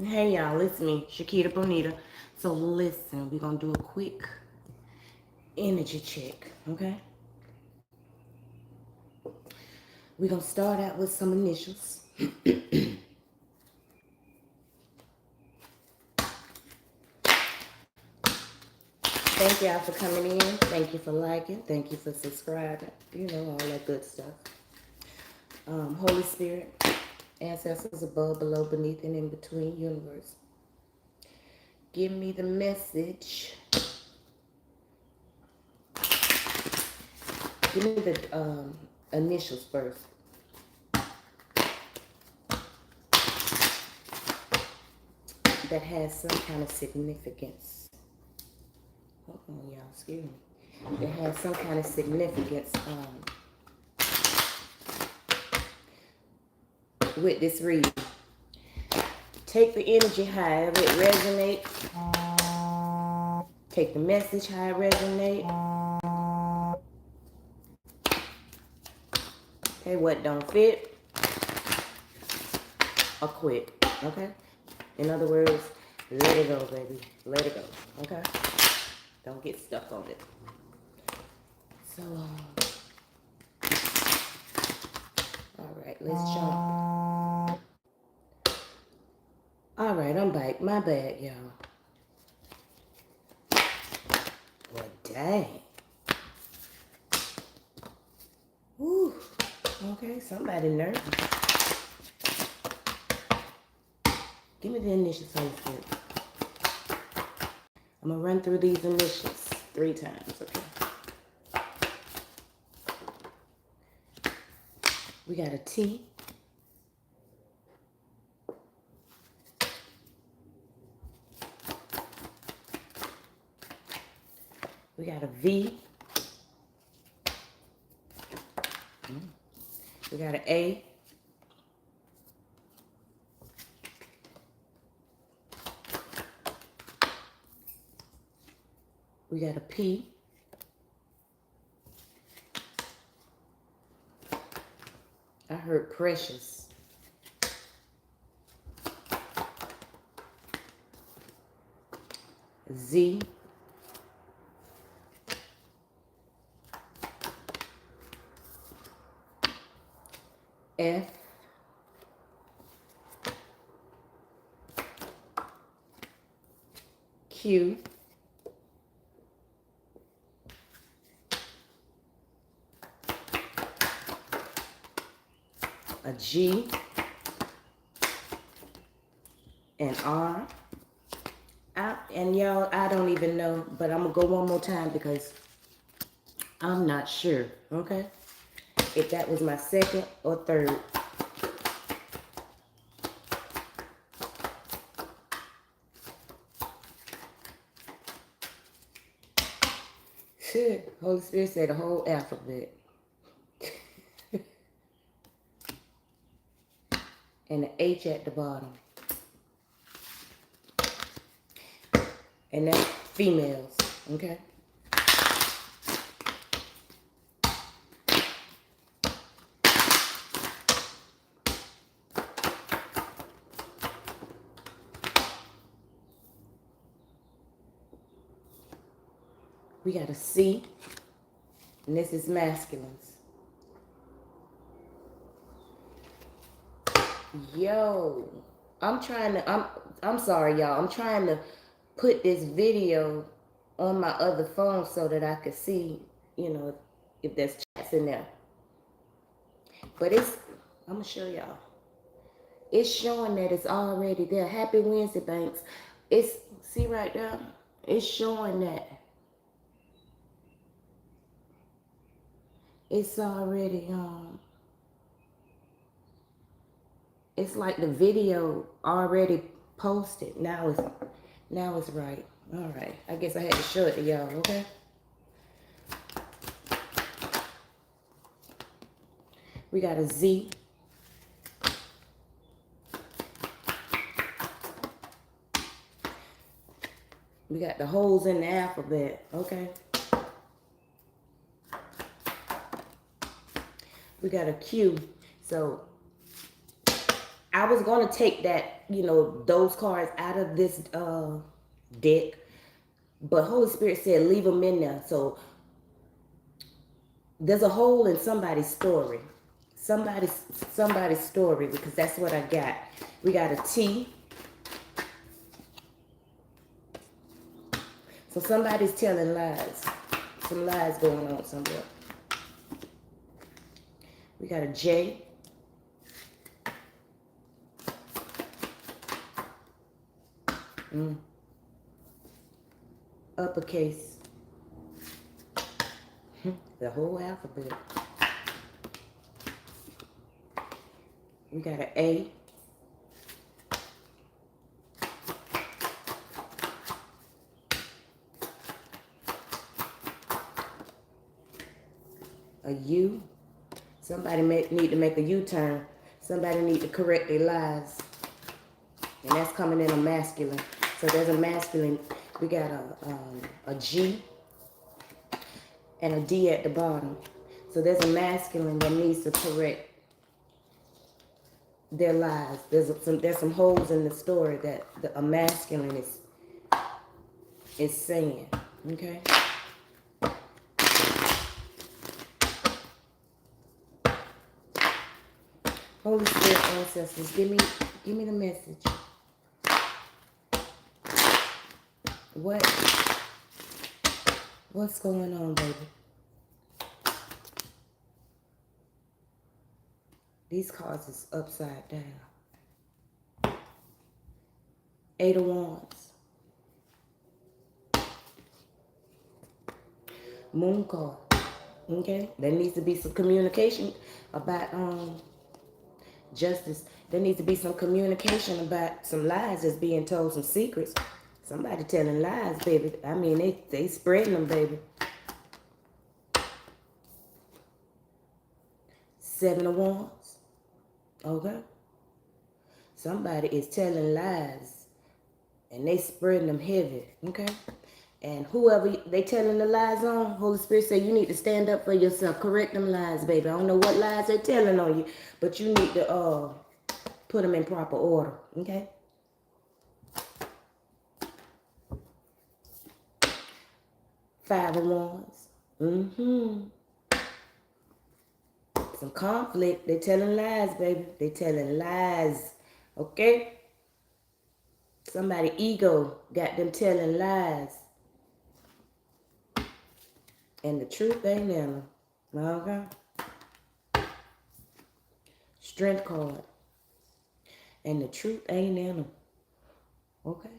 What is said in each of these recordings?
Hey y'all, it's me, Shakita Bonita. So listen, we're gonna do a quick energy check, okay? We're gonna start out with some initials. Thank y'all for coming in. Thank you for liking. Thank you for subscribing. You know, all that good stuff. Holy Spirit, ancestors above, below, beneath, and in between, universe. Give me the message. Give me the initials first. That has some kind of significance. Hold on, y'all, excuse me. That has some kind of significance with this reading. Take the energy however it resonates. Take the message how it resonates. Okay, what don't fit or quit. Okay? In other words, let it go, baby. Let it go. Okay? Don't get stuck on it. So, all right, let's jump. All right, I'm back. My bad, y'all. Well, dang. Whew. Okay, somebody nervous. Give me the initials, Holy Spirit. I'm going to run through these initials 3 times, okay? We got a T. We got a V. We got an A. We got a P. I heard precious. Z. F. Q. A G. An R. And y'all, I don't even know, but I'm going to go one more time because I'm not sure, okay? If that was my second or third. Shit, Holy Spirit said the whole alphabet. And the H at the bottom. And that's females, okay? We got a C, and this is masculines. Yo, I'm sorry, y'all. I'm trying to put this video on my other phone so that I could see, you know, if there's chats in there. But I'm gonna show y'all. It's showing that it's already there. Happy Wednesday, Banks. See right there? It's showing that it's already, it's like the video already posted. Now it's right. All right. I guess I had to show it to y'all, okay? We got a Z. We got the holes in the alphabet, okay? We got a Q. So I was going to take that, you know, those cards out of this deck, but Holy Spirit said leave them in there. So there's a hole in somebody's story. Somebody's story, because that's what I got. We got a T. So somebody's telling lies. Some lies going on somewhere. We got a J. Uppercase. The whole alphabet. We got an A. A U. Somebody need to make a U-turn. Somebody need to correct their lies. And that's coming in a masculine. So there's a masculine. We got a G and a D at the bottom. So there's a masculine that needs to correct their lies. There's some holes in the story that a masculine is saying. Okay. Holy Spirit, ancestors, give me the message. What's going on, baby? These cards is upside down. 8 of Wands. Moon card. Okay? There needs to be some communication about justice. There needs to be some communication about some lies that's being told, some secrets. Somebody telling lies, baby. I mean, they spreading them, baby. 7 of Wands. Okay? Somebody is telling lies and they spreading them heavy. Okay? And whoever they telling the lies on, Holy Spirit said you need to stand up for yourself. Correct them lies, baby. I don't know what lies they're telling on you, but you need to put them in proper order. Okay? Five of Wands. Some conflict. They telling lies, baby. They telling lies. Okay? Somebody ego got them telling lies. And the truth ain't in them. Okay? Strength card. And the truth ain't in them. Okay?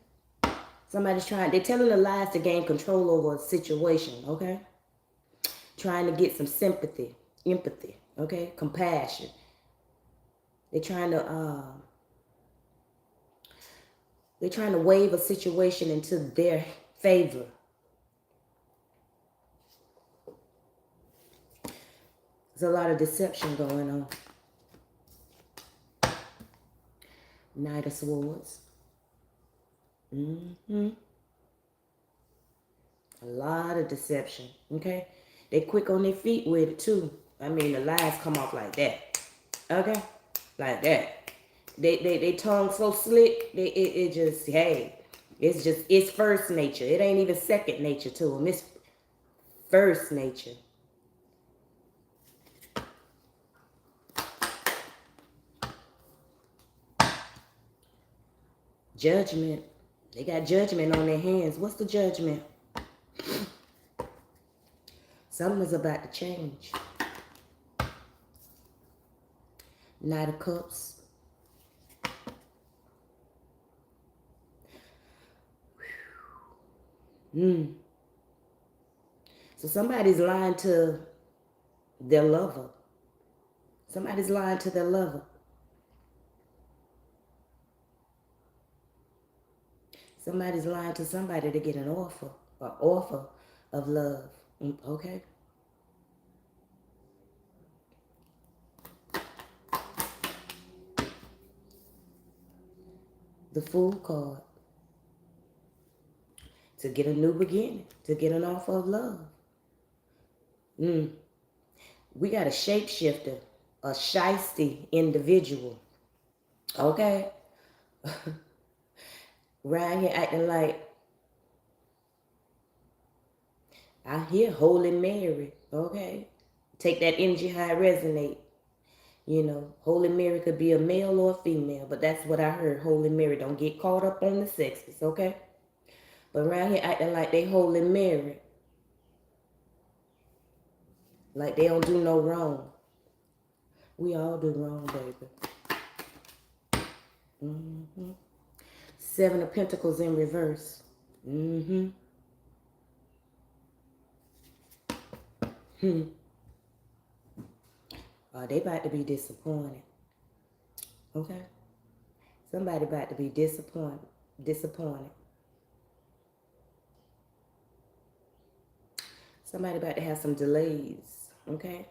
They're telling the lies to gain control over a situation. Okay? Trying to get some sympathy, empathy. Okay? Compassion. They're trying to wave a situation into their favor. There's a lot of deception going on. Knight of Swords. A lot of deception. Okay? They quick on their feet with it too. I mean, the lies come off like that. Okay? Like that. They tongue so slick, it just, hey, it's first nature. It ain't even second nature to them. It's first nature. Judgment. They got judgment on their hands. What's the judgment? Something is about to change. Knight of Cups. So somebody's lying to their lover. Somebody's lying to their lover. Somebody's lying to somebody to get an offer of love. Okay? The Fool card. To get a new beginning. To get an offer of love. We got a shapeshifter. A shiesty individual. Okay? Around here acting like I hear Holy Mary. Okay? Take that energy how it resonate. You know, Holy Mary could be a male or a female, but that's what I heard. Holy Mary. Don't get caught up on the sexes, okay? But around here acting like they Holy Mary. Like they don't do no wrong. We all do wrong, baby. Mm-hmm. Seven of Pentacles in reverse. Mm-hmm. They about to be disappointed. Okay? Somebody about to be disappointed. Disappointed. Somebody about to have some delays. Okay?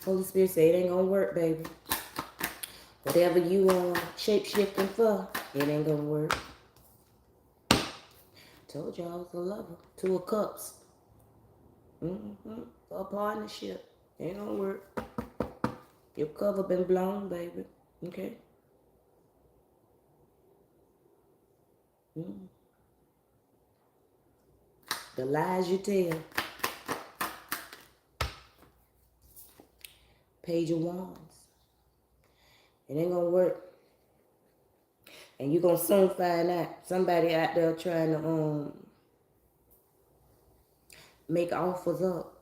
Holy Spirit say it ain't gonna work, baby. Whatever you shape-shifting for, it ain't gonna work. Told y'all I was a lover. Two of Cups. Mm-hmm. For a partnership. Ain't gonna work. Your cover been blown, baby. Okay? Mm. The lies you tell. Page of Wands. It ain't gonna work. And you're gonna soon find out. Somebody out there trying to make offers up.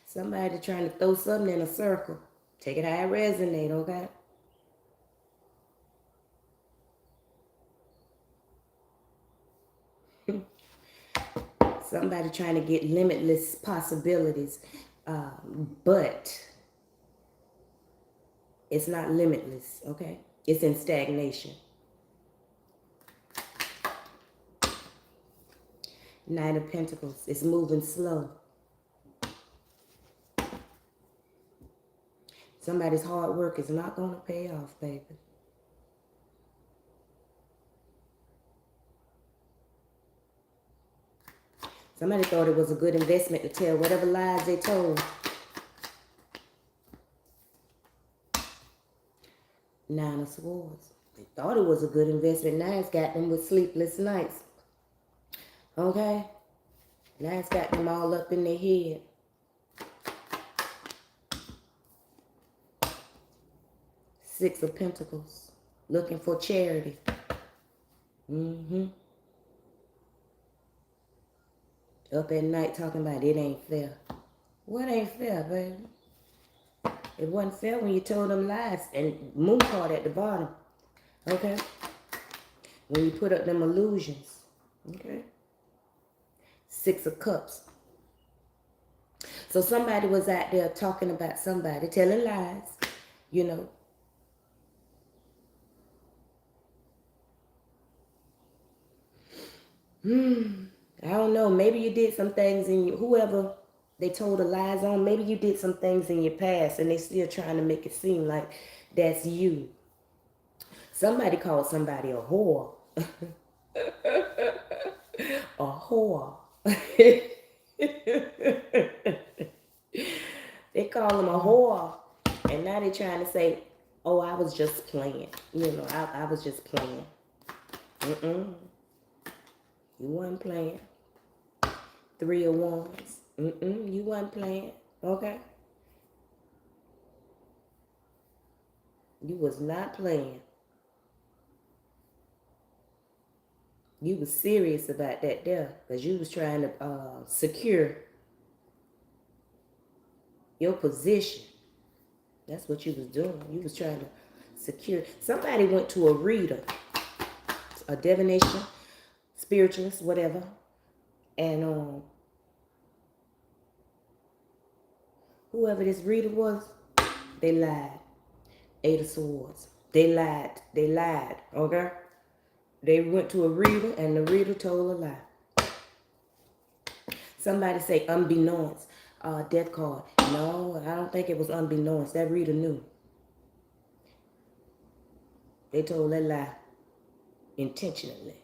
Somebody trying to throw something in a circle. Take it how it resonate, okay? Somebody trying to get limitless possibilities. But it's not limitless, okay? It's in stagnation. Knight of Pentacles. It's moving slow. Somebody's hard work is not going to pay off, baby. Somebody thought it was a good investment to tell whatever lies they told. Nine of Swords. They thought it was a good investment. Now it's got them with sleepless nights. Okay? Now it's got them all up in their head. Six of Pentacles. Looking for charity. Mm-hmm. Up at night talking about it ain't fair. What ain't fair, baby? It wasn't fair when you told them lies. And moon card at the bottom. Okay? When you put up them illusions. Okay? Six of Cups. So somebody was out there talking about somebody, telling lies, you know. I don't know. Maybe you did some things in you, whoever they told the lies on, maybe you did some things in your past and they still trying to make it seem like that's you. Somebody called somebody a whore. A whore. They call them a whore. And now they trying to say, oh, I was just playing. You know, I was just playing. Mm-mm. You wasn't playing. Three of Wands. Mm-mm. You wasn't playing. Okay? You was not playing. You was serious about that there. Because you was trying to secure your position. That's what you was doing. You was trying to secure. Somebody went to a reader. A divination. Spiritualist. Whatever. And whoever this reader was, they lied. Eight of Swords. They lied. They lied. Okay? They went to a reader and the reader told a lie. Somebody say unbeknownst. Death card. No, I don't think it was unbeknownst. That reader knew. They told that lie intentionally.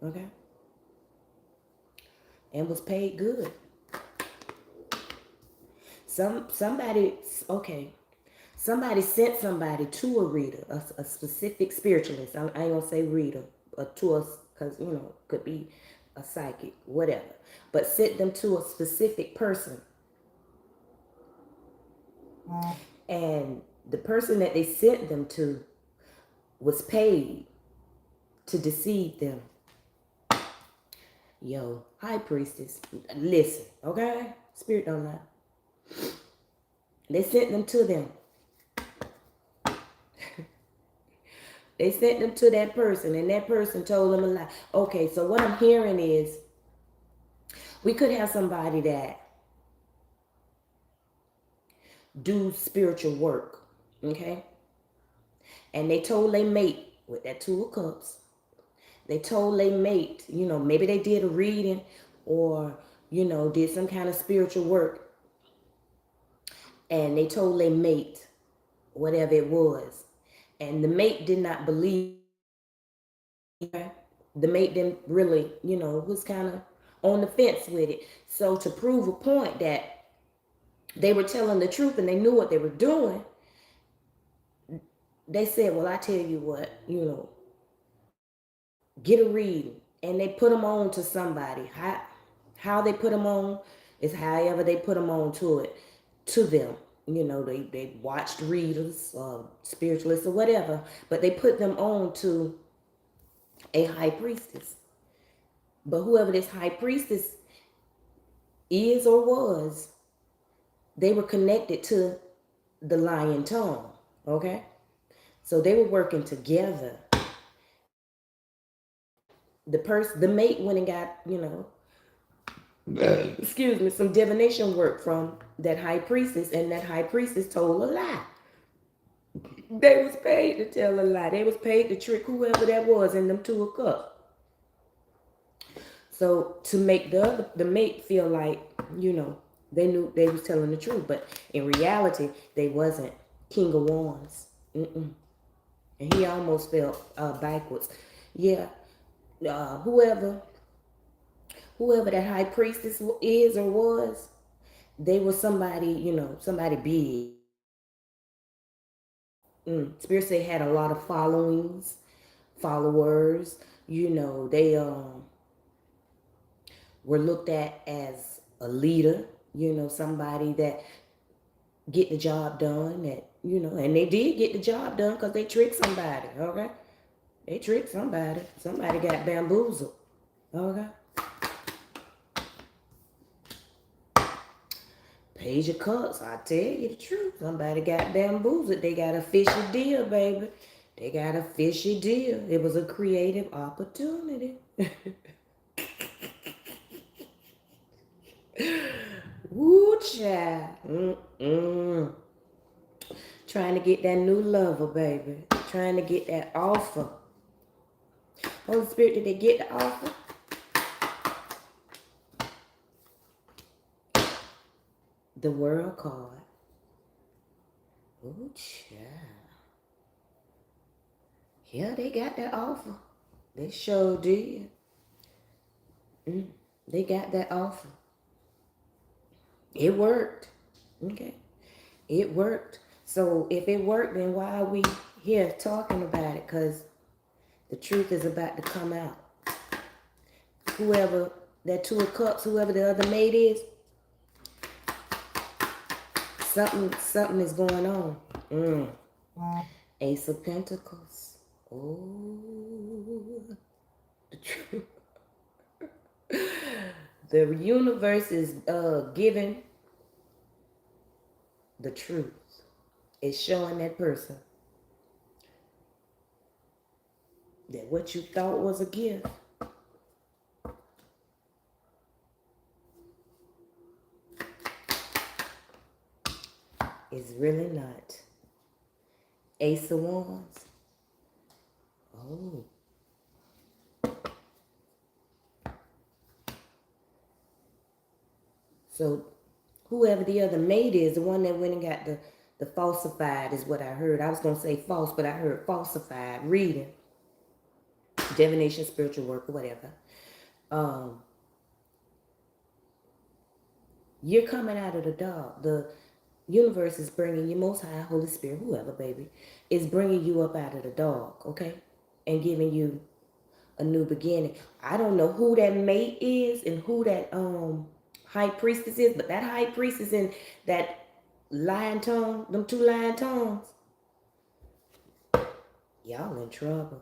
Okay? And was paid good. Somebody, okay, somebody sent somebody to a reader, a specific spiritualist. I ain't gonna say reader, to us, because could be a psychic, whatever. But sent them to a specific person, and the person that they sent them to was paid to deceive them. Yo, high priestess, listen, okay? Spirit don't lie. They sent them to them. They sent them to that person, and that person told them a lie. Okay, so what I'm hearing is we could have somebody that do spiritual work, okay? And they told their mate with that Two of Cups, they told their mate, maybe they did a reading or, did some kind of spiritual work. And they told their mate whatever it was. And the mate did not believe. The mate didn't really, was kind of on the fence with it. So to prove a point that they were telling the truth and they knew what they were doing, they said, well, I tell you what, get a reading. And they put them on to somebody. How they put them on is however they put them on to them. They watched readers, spiritualists or whatever, but they put them on to a high priestess. But whoever this high priestess is or was, they were connected to the lying tongue, okay? So they were working together. The mate went and got, excuse me, some divination work from that high priestess, and that high priestess told a lie. They was paid to tell a lie. They was paid to trick whoever that was in them Two of Cups. So to make the mate feel like, they knew they was telling the truth, but in reality, they wasn't. King of Wands. And he almost fell backwards. Yeah. Whoever that high priestess is or was, they were somebody, somebody big. Spirit say had a lot of followers. They were looked at as a leader, somebody that get the job done, that, and they did get the job done because they tricked somebody, okay? They tricked somebody. Somebody got bamboozled, okay? Page of Cups, I tell you the truth. Somebody got bamboozled. They got a fishy deal, baby. They got a fishy deal. It was a creative opportunity. Woo, child. Trying to get that new lover, baby. Trying to get that offer. Holy Spirit, did they get the offer? The World card. Ooh, child. Yeah, they got that offer. They sure did. They got that offer. It worked. Okay. It worked. So if it worked, then why are we here talking about it? Because the truth is about to come out. Whoever that Two of Cups, whoever the other mate is, something is going on. Ace of Pentacles. Oh, the truth. The universe is giving the truth. It's showing that person that what you thought was a gift is really not. Ace of Wands. Oh. So whoever the other mate is, the one that went and got the falsified is what I heard. I was going to say false, but I heard falsified reading. Divination, spiritual work, or whatever. You're coming out of the dark. Universe is bringing you, Most High, Holy Spirit, whoever, baby, is bringing you up out of the dark, okay? And giving you a new beginning. I don't know who that mate is and who that high priestess is, but that high priestess and that lion tongue, them two lion tongues, y'all in trouble.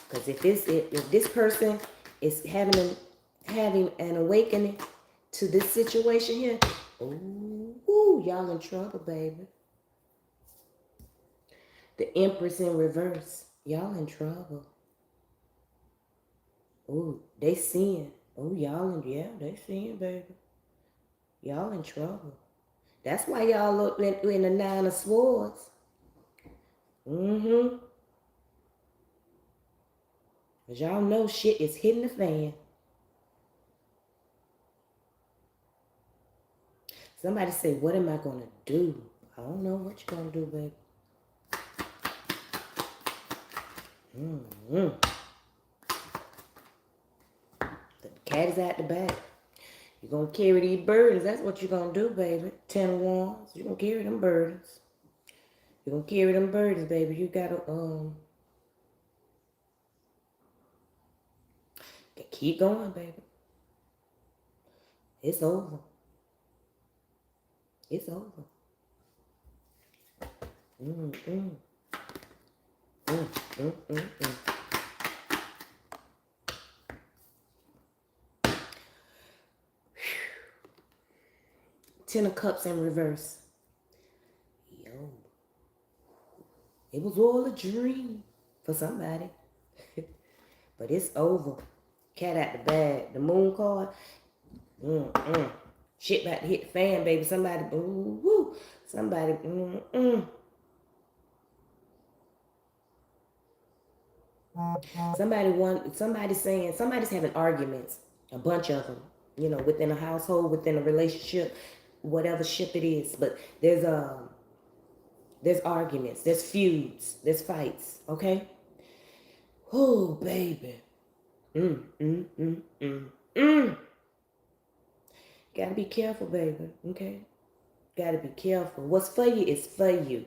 Because if this person is having an awakening to this situation here, ooh, y'all in trouble, baby. The Empress in reverse, y'all in trouble. Ooh, they seeing. Oh, they seeing, baby. Y'all in trouble. That's why y'all look in the Nine of Swords. Mm-hmm. Because y'all know shit is hitting the fan. Somebody say, what am I going to do? I don't know what you're going to do, baby. Mm-hmm. The cat is at the back. You're going to carry these burdens. That's what you're going to do, baby. 10 of Wands. You're going to carry them burdens. You're going to carry them burdens, baby. You got to, keep going, baby. It's over. It's over. Mm-mm. Mm-mm-mm-mm. Ten of Cups in reverse. Yo. It was all a dream for somebody. But it's over. Cat out the bag. The Moon card. Shit about to hit the fan, baby. Somebody, woo. Somebody, Somebody's having arguments. A bunch of them. You know, within a household, within a relationship, whatever ship it is. But there's arguments, there's feuds, there's fights, okay? Oh, baby. Gotta be careful, baby, okay? Gotta be careful. What's for you is for you.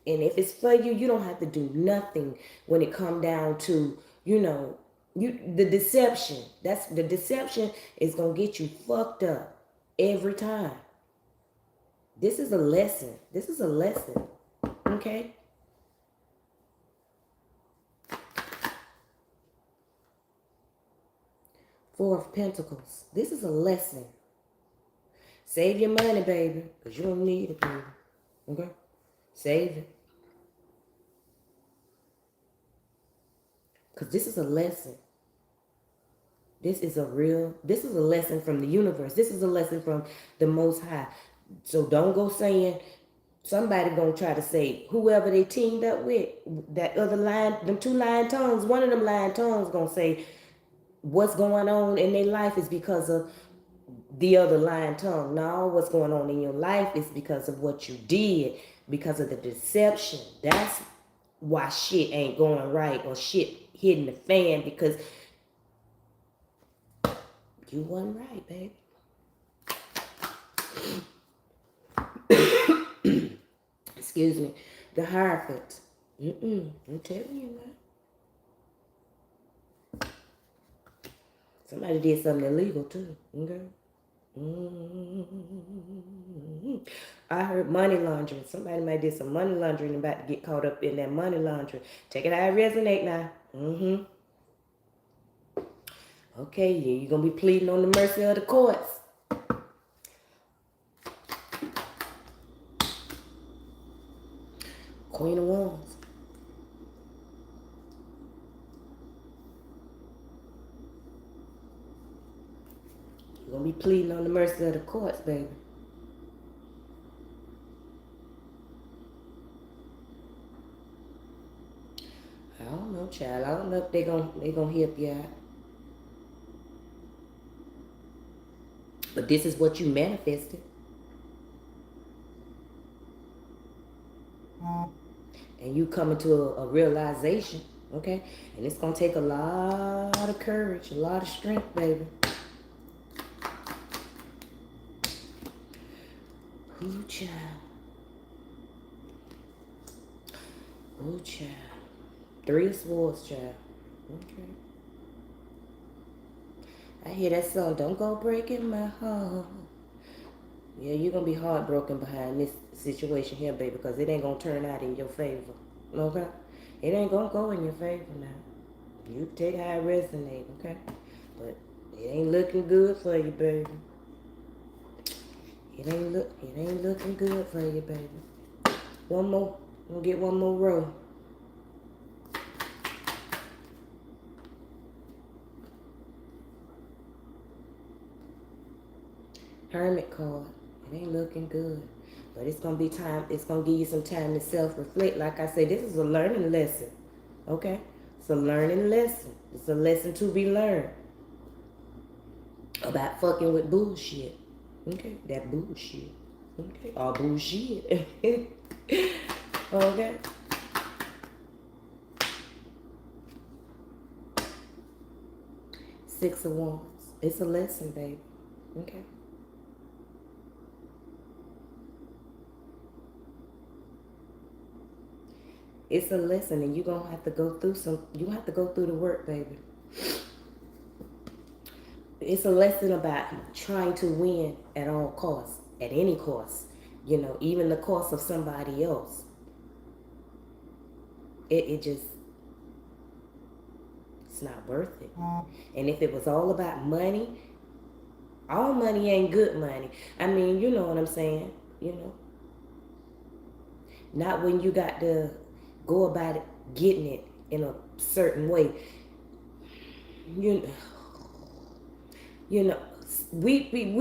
And if it's for you, you don't have to do nothing when it come down to, the deception. The deception is gonna get you fucked up every time. This is a lesson. This is a lesson. Okay? Four of Pentacles. This is a lesson. Save your money, baby, because you don't need it, baby. Okay? Save it. Because this is a lesson. This is a lesson from the universe. This is a lesson from the Most High. So don't go saying, somebody gonna try to say, whoever they teamed up with, that other line, them two lion tongues, one of them lion tongues gonna say, what's going on in their life is because of the other lion tongue. No, what's going on in your life is because of what you did, because of the deception. That's why shit ain't going right or shit hitting the fan, because you wasn't right, baby. Excuse me. The Hierophant. I'm telling you, man. Somebody did something illegal too. Okay? I heard money laundering. Somebody might did some money laundering and about to get caught up in that money laundering. Take it how it resonate now. Okay, yeah, you're going to be pleading on the mercy of the courts. Queen of Wands. You're going to be pleading on the mercy of the courts, baby. I don't know, child. I don't know if they gonna help you out. But this is what you manifested. And you come into a realization, okay? And it's going to take a lot of courage, a lot of strength, baby. Ooh, child. Ooh, child. 3 of Swords, child. Okay. I hear that song, don't go breaking my heart. Yeah, you're going to be heartbroken behind this situation here, baby, because it ain't going to turn out in your favor. Okay? It ain't going to go in your favor now. You take how it resonates, okay? But it ain't looking good for you, baby. It ain't looking good for you, baby. One more. We'll get one more row. Hermit card. It ain't looking good. But it's going to be time. It's going to give you some time to self-reflect. Like I said, this is a learning lesson. Okay? It's a learning lesson. It's a lesson to be learned. About fucking with bullshit. Okay? That bullshit. Okay? All bullshit. Okay? Six of Wands. It's a lesson, baby. Okay? It's a lesson, and you're going to have to go through you have to go through the work, baby. It's a lesson about trying to win at all costs, at any cost, even the cost of somebody else. It's not worth it. And if it was all about money, all money ain't good money. I mean, you know what I'm saying, Not when you got to go about it, getting it in a certain way. We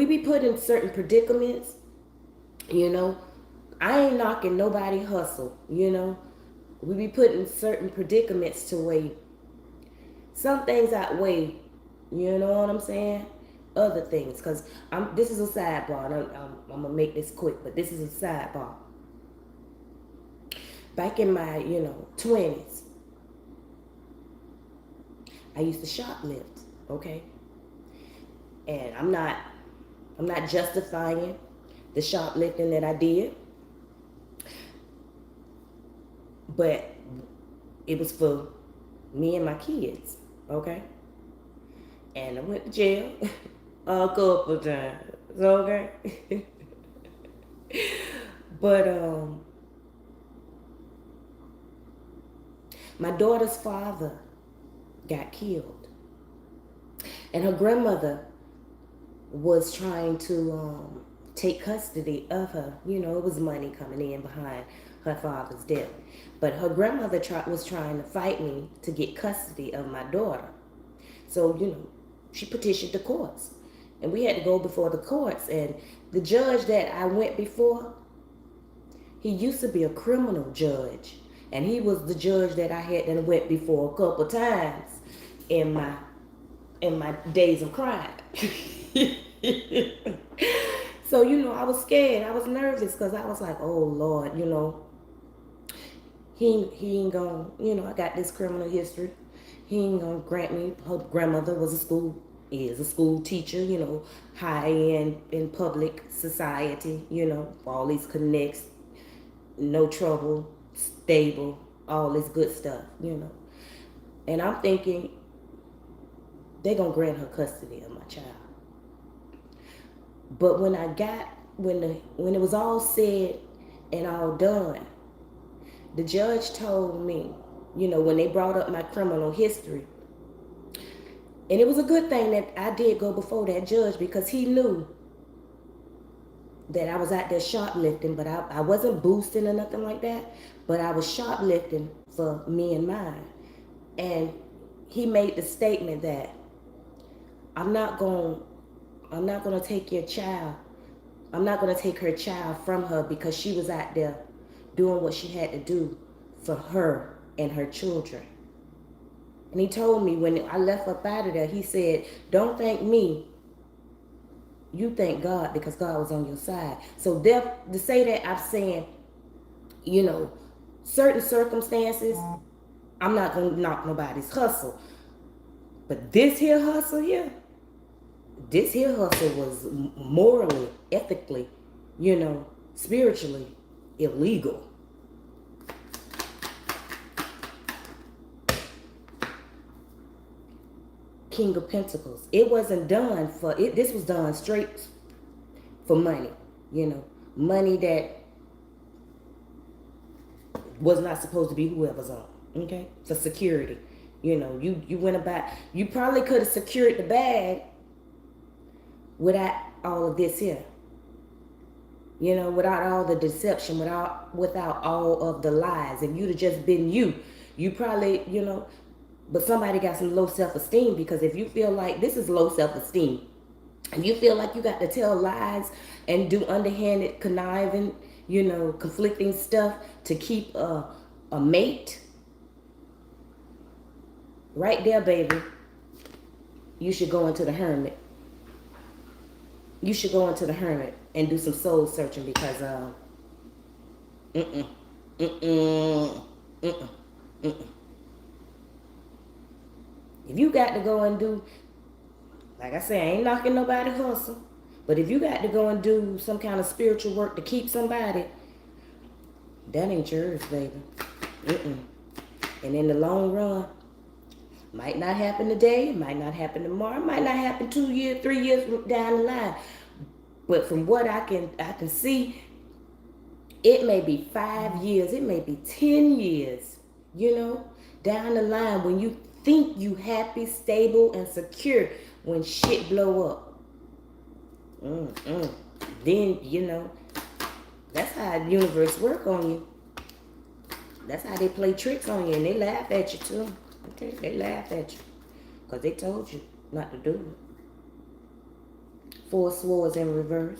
be put in certain predicaments, I ain't knocking nobody hustle, We be put in certain predicaments to where some things outweigh, you know what I'm saying? Other things. Because this is a sidebar. I'm going to make this quick, but this is a sidebar. Back in my, 20s, I used to shoplift, okay? And I'm not justifying the shoplifting that I did. But it was for me and my kids, okay? And I went to jail a couple times, okay? But my daughter's father got killed. And her grandmother was trying to take custody of her. It was money coming in behind her father's death. But her grandmother was trying to fight me to get custody of my daughter. So, she petitioned the courts. And we had to go before the courts. And the judge that I went before, he used to be a criminal judge. And he was the judge that I had that went before a couple times in my days of crime. So, I was scared. I was nervous because I was like, oh, Lord, he ain't gonna, I got this criminal history. He ain't gonna grant me. Her grandmother is a school teacher, high end in public society, all these connects, no trouble, stable, all this good stuff, And I'm thinking, they're gonna grant her custody of my child. But when it was all said and all done, the judge told me, when they brought up my criminal history, and it was a good thing that I did go before that judge because he knew that I was out there shoplifting, but I wasn't boosting or nothing like that, but I was shoplifting for me and mine. And he made the statement that I'm not going to take your child. I'm not going to take her child from her because she was out there doing what she had to do for her and her children. And he told me when I left up out of there, he said, don't thank me. You thank God because God was on your side. So to say that, I'm saying, certain circumstances, I'm not going to knock nobody's hustle. But this here hustle was morally, ethically, spiritually illegal. King of Pentacles. It wasn't done for it. This was done straight for money. You know, money that was not supposed to be whoever's on. Okay, for security. You know, you went about. You probably could have secured the bag without all of this here. You know, without all the deception, without all of the lies. If you'd have just been you, you probably, you know. But somebody got some low self-esteem, because if you feel like this is low self-esteem, and you feel like you got to tell lies and do underhanded, conniving, you know, conflicting stuff to keep a mate, right there, baby, you should go into the hermit. You should go into the hermit and do some soul searching, because if you got to go and do, like I say, I ain't knocking nobody hustle, but if you got to go and do some kind of spiritual work to keep somebody, that ain't yours, baby. And in the long run, might not happen today, might not happen tomorrow, might not happen 2 years, 3 years down the line. But from what I can see, it may be 5 years, it may be 10 years, you know, down the line, when you think you happy, stable, and secure, when shit blow up. Then, you know, that's how the universe work on you. That's how they play tricks on you, and they laugh at you too. Okay, they laugh at you because they told you not to do it. 4 swords in reverse.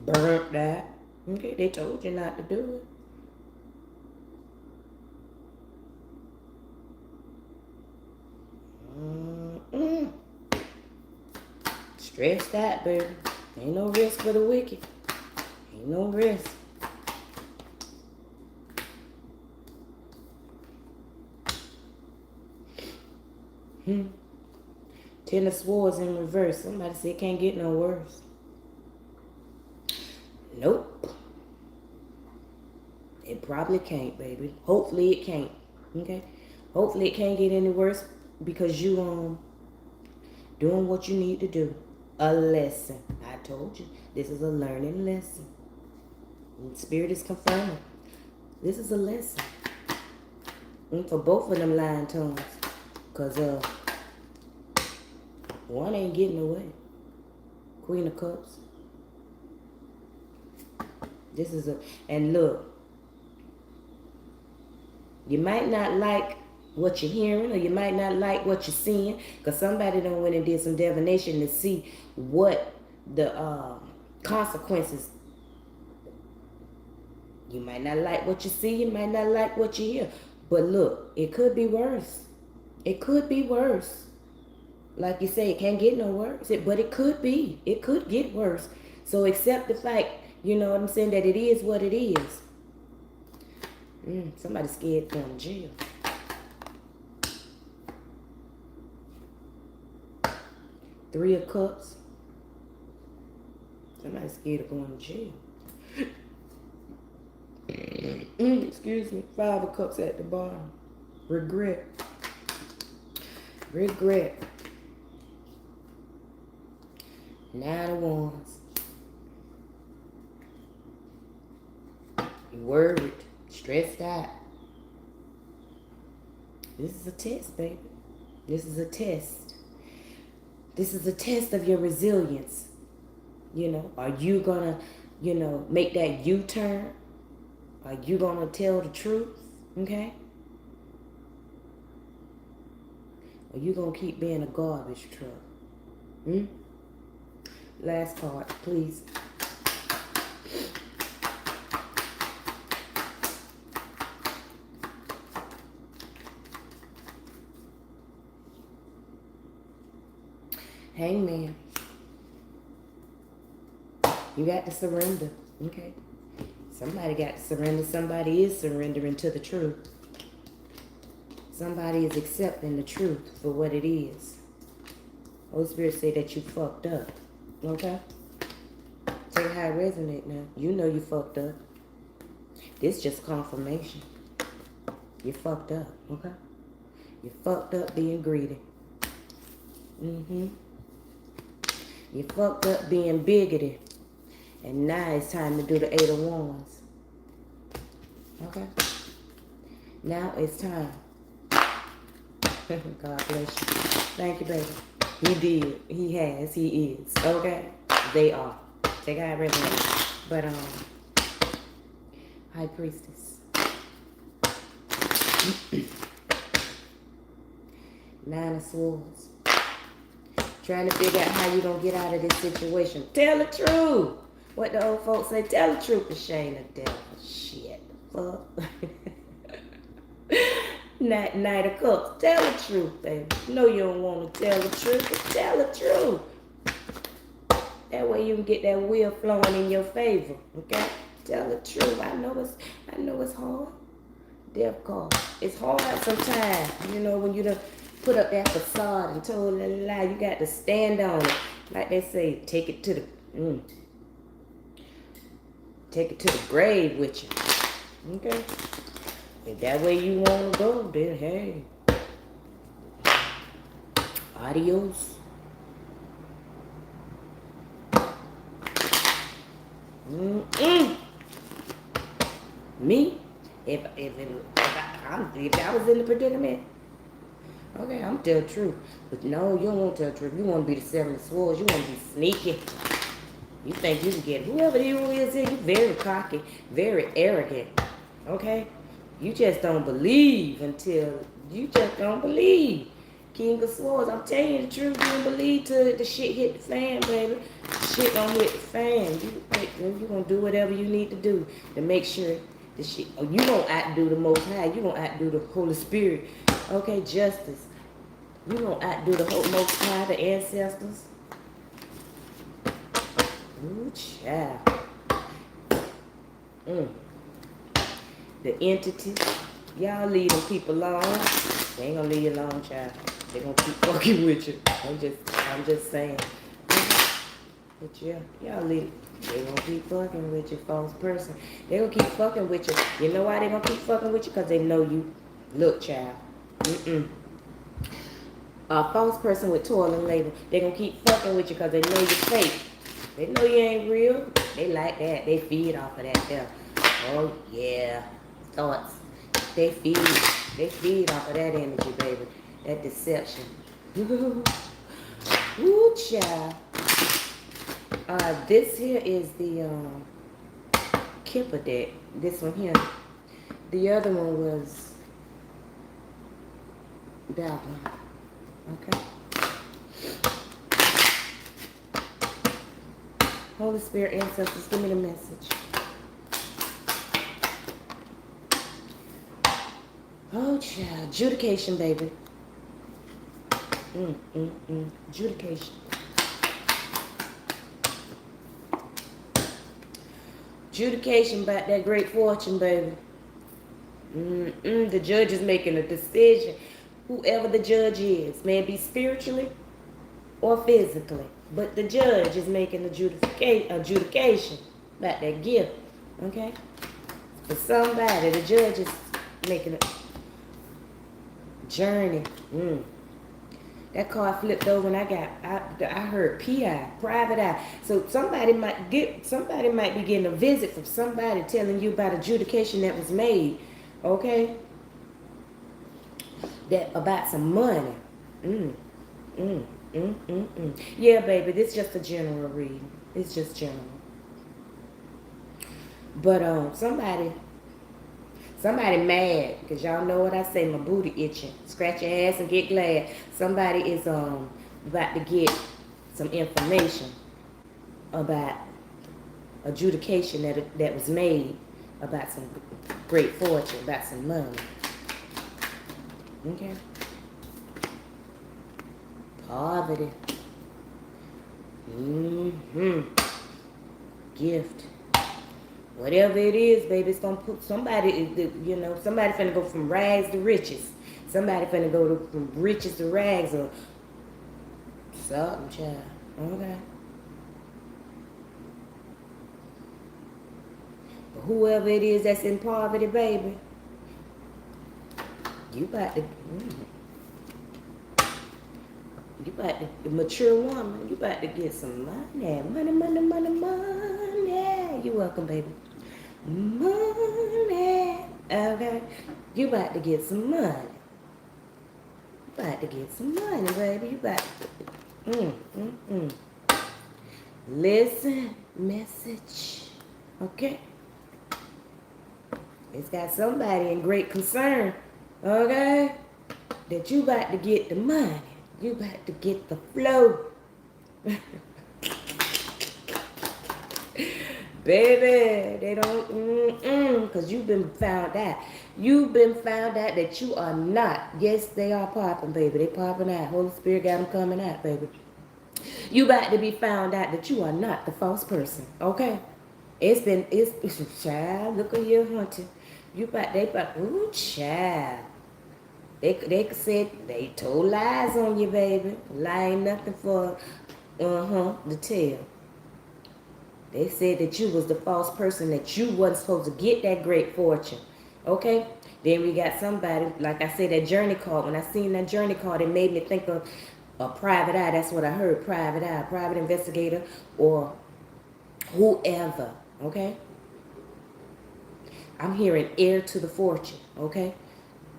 Burnt that. Okay, they told you not to do it. Stressed out, baby. Ain't no risk for the wicked. Ain't no risk. Ten of Swords in reverse. Somebody said it can't get no worse. Nope. It probably can't, baby. Hopefully it can't. Okay? Hopefully it can't get any worse, because you doing what you need to do. A lesson. I told you. This is a learning lesson. And Spirit is confirming. This is a lesson. And for both of them lying tongues. Because one ain't getting away. Queen of Cups. This is and look, you might not like what you're hearing, or you might not like what you're seeing, because somebody done went and did some divination to see what the consequences. You might not like what you see, you might not like what you hear, but look, it could be worse. It could be worse. Like you say, it can't get no worse, but it could be. It could get worse. So accept the fact, you know what I'm saying, that it is what it is. Somebody's scared going to jail. Three of Cups. Somebody's scared of going to jail. Excuse me. 5 of Cups at the bottom. Regret. Regret. 9 of Wands. You worried, stressed out. This is a test, baby. This is a test. This is a test of your resilience. You know, are you gonna, you know, make that U-turn? Are you gonna tell the truth? Okay? Or you gonna keep being a garbage truck? Last card, please. Hangman. You got to surrender. Okay? Somebody got to surrender. Somebody is surrendering to the truth. Somebody is accepting the truth for what it is. Holy Spirit say that you fucked up. Okay? Take how it resonate now. You know you fucked up. This just confirmation. You fucked up, okay? You fucked up being greedy. Mm-hmm. You fucked up being bigoted. And now it's time to do the 8 of Wands. Okay? Now it's time. God bless you. Thank you, baby. He did. He has. He is. Okay? They are. Take out resonate. But, High Priestess. Nine of Swords. Trying to figure out how you gonna get out of this situation. Tell the truth. What the old folks say, tell the truth and shame the devil. Shit. Fuck. Knight of Cups. Tell the truth, baby. No, you don't want to tell the truth, but tell the truth. That way you can get that wheel flowing in your favor. Okay? Tell the truth. I know it's hard. Death card. It's hard sometimes. You know, when you done put up that facade and told a lie, you got to stand on it. Like they say, take it to the take it to the grave with you. Okay? If that way you want to go, then hey. Adios. Me? If I was in the predicament, okay, I'm tell the truth. But no, you don't want to tell the truth. You want to be the 7 of Swords. You want to be sneaky. You think you can get whoever you is here. You very cocky, very arrogant. Okay? You just don't believe until you just don't believe. King of Swords, I'm telling you the truth. You don't believe till the shit hit the fan, baby. Shit don't hit the fan. You gonna do whatever you need to do to make sure the shit. Oh, you gonna outdo the Most High. You gonna outdo the Holy Spirit. Okay, justice. You gonna outdo the Most High, the ancestors. Ooh, child. The entities. Y'all leave them people alone. They ain't gonna leave you alone, child. They gonna keep fucking with you. I'm just saying. But yeah, y'all leave. They gonna keep fucking with you, false person. They gonna keep fucking with you. You know why they gonna keep fucking with you? Because they know you. Look, child. A false person with toil and labor. They gonna keep fucking with you because they know you're fake. They know you ain't real. They like that. They feed off of that there. Oh yeah. Thoughts. They feed off of that energy, baby. That deception. Ooh, child. This here is the Kipper deck. This one here. The other one was that one. Okay. Holy Spirit, ancestors, give me the message. Oh, child. Adjudication, baby. Adjudication. Adjudication about that great fortune, baby. The judge is making a decision. Whoever the judge is, may it be spiritually or physically, but the judge is making adjudication about that gift. Okay? For somebody, the judge is making a journey. That card flipped over and I heard PI, private eye. So somebody might be getting a visit from somebody telling you about adjudication that was made. Okay? That about some money. Yeah, baby, this is just a general reading. It's just general. But somebody mad, because y'all know what I say, my booty itching. Scratch your ass and get glad. Somebody is about to get some information about adjudication that was made about some great fortune, about some money. Okay? Poverty. Gift. Whatever it is, baby, it's gonna put somebody, somebody finna go from rags to riches. Somebody finna go from riches to rags or something, child. Okay. whoever it is that's in poverty, baby, you about to, you about to, mature woman, you about to get some money. Money, money, money, money. You're welcome, baby. Money. Okay. You about to get some money. You about to get some money, baby. You about to, Listen, message. Okay. It's got somebody in great concern. Okay. That you about to get the money. You about to get the flow. Baby, they don't, because you've been found out. You've been found out that you are not. Yes, they are popping, baby. They popping out. Holy Spirit got them coming out, baby. You about to be found out that you are not the false person, okay? It's child, look at you, hunting. Ooh, child. They said they told lies on you, baby. Lie ain't nothing for, to tell. They said that you was the false person, that you wasn't supposed to get that great fortune. Okay? Then we got somebody, like I said, that journey card. When I seen that journey card, it made me think of a private eye. That's what I heard, private eye, private investigator, or whoever. Okay? I'm hearing heir to the fortune. Okay?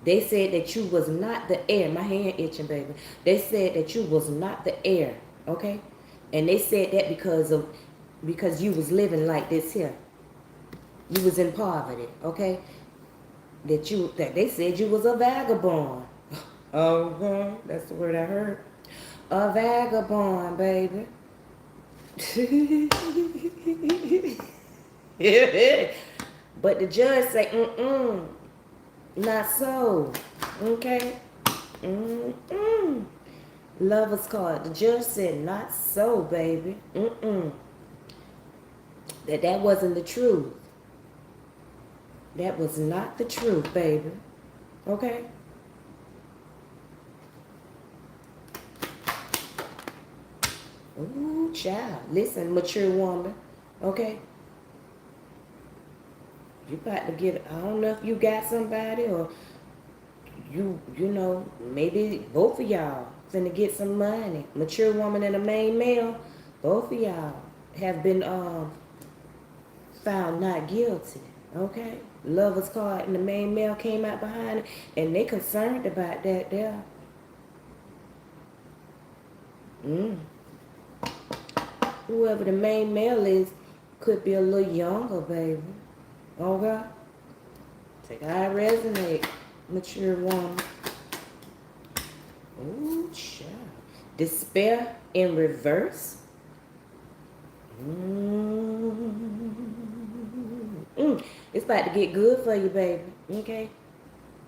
They said that you was not the heir. My hand itching, baby. They said that you was not the heir. Okay? And they said that because you was living like this here. You was in poverty, okay? That they said you was a vagabond. Okay, that's the word I heard. A vagabond, baby. But the judge say, not so. Okay? Lover's card. The judge said, not so, baby. That wasn't the truth. That was not the truth, baby. Okay? Ooh, child. Listen, mature woman. Okay? You about to get, I don't know if you got somebody or you know, maybe both of y'all finna get some money. Mature woman and a main male, both of y'all have been found not guilty. Okay? Lover's card and the main male came out behind it, and they concerned about that there. Whoever the main male is could be a little younger, baby. Okay? Take how it resonate, mature woman. Ooh, child. Despair in reverse. It's about to get good for you, baby. Okay?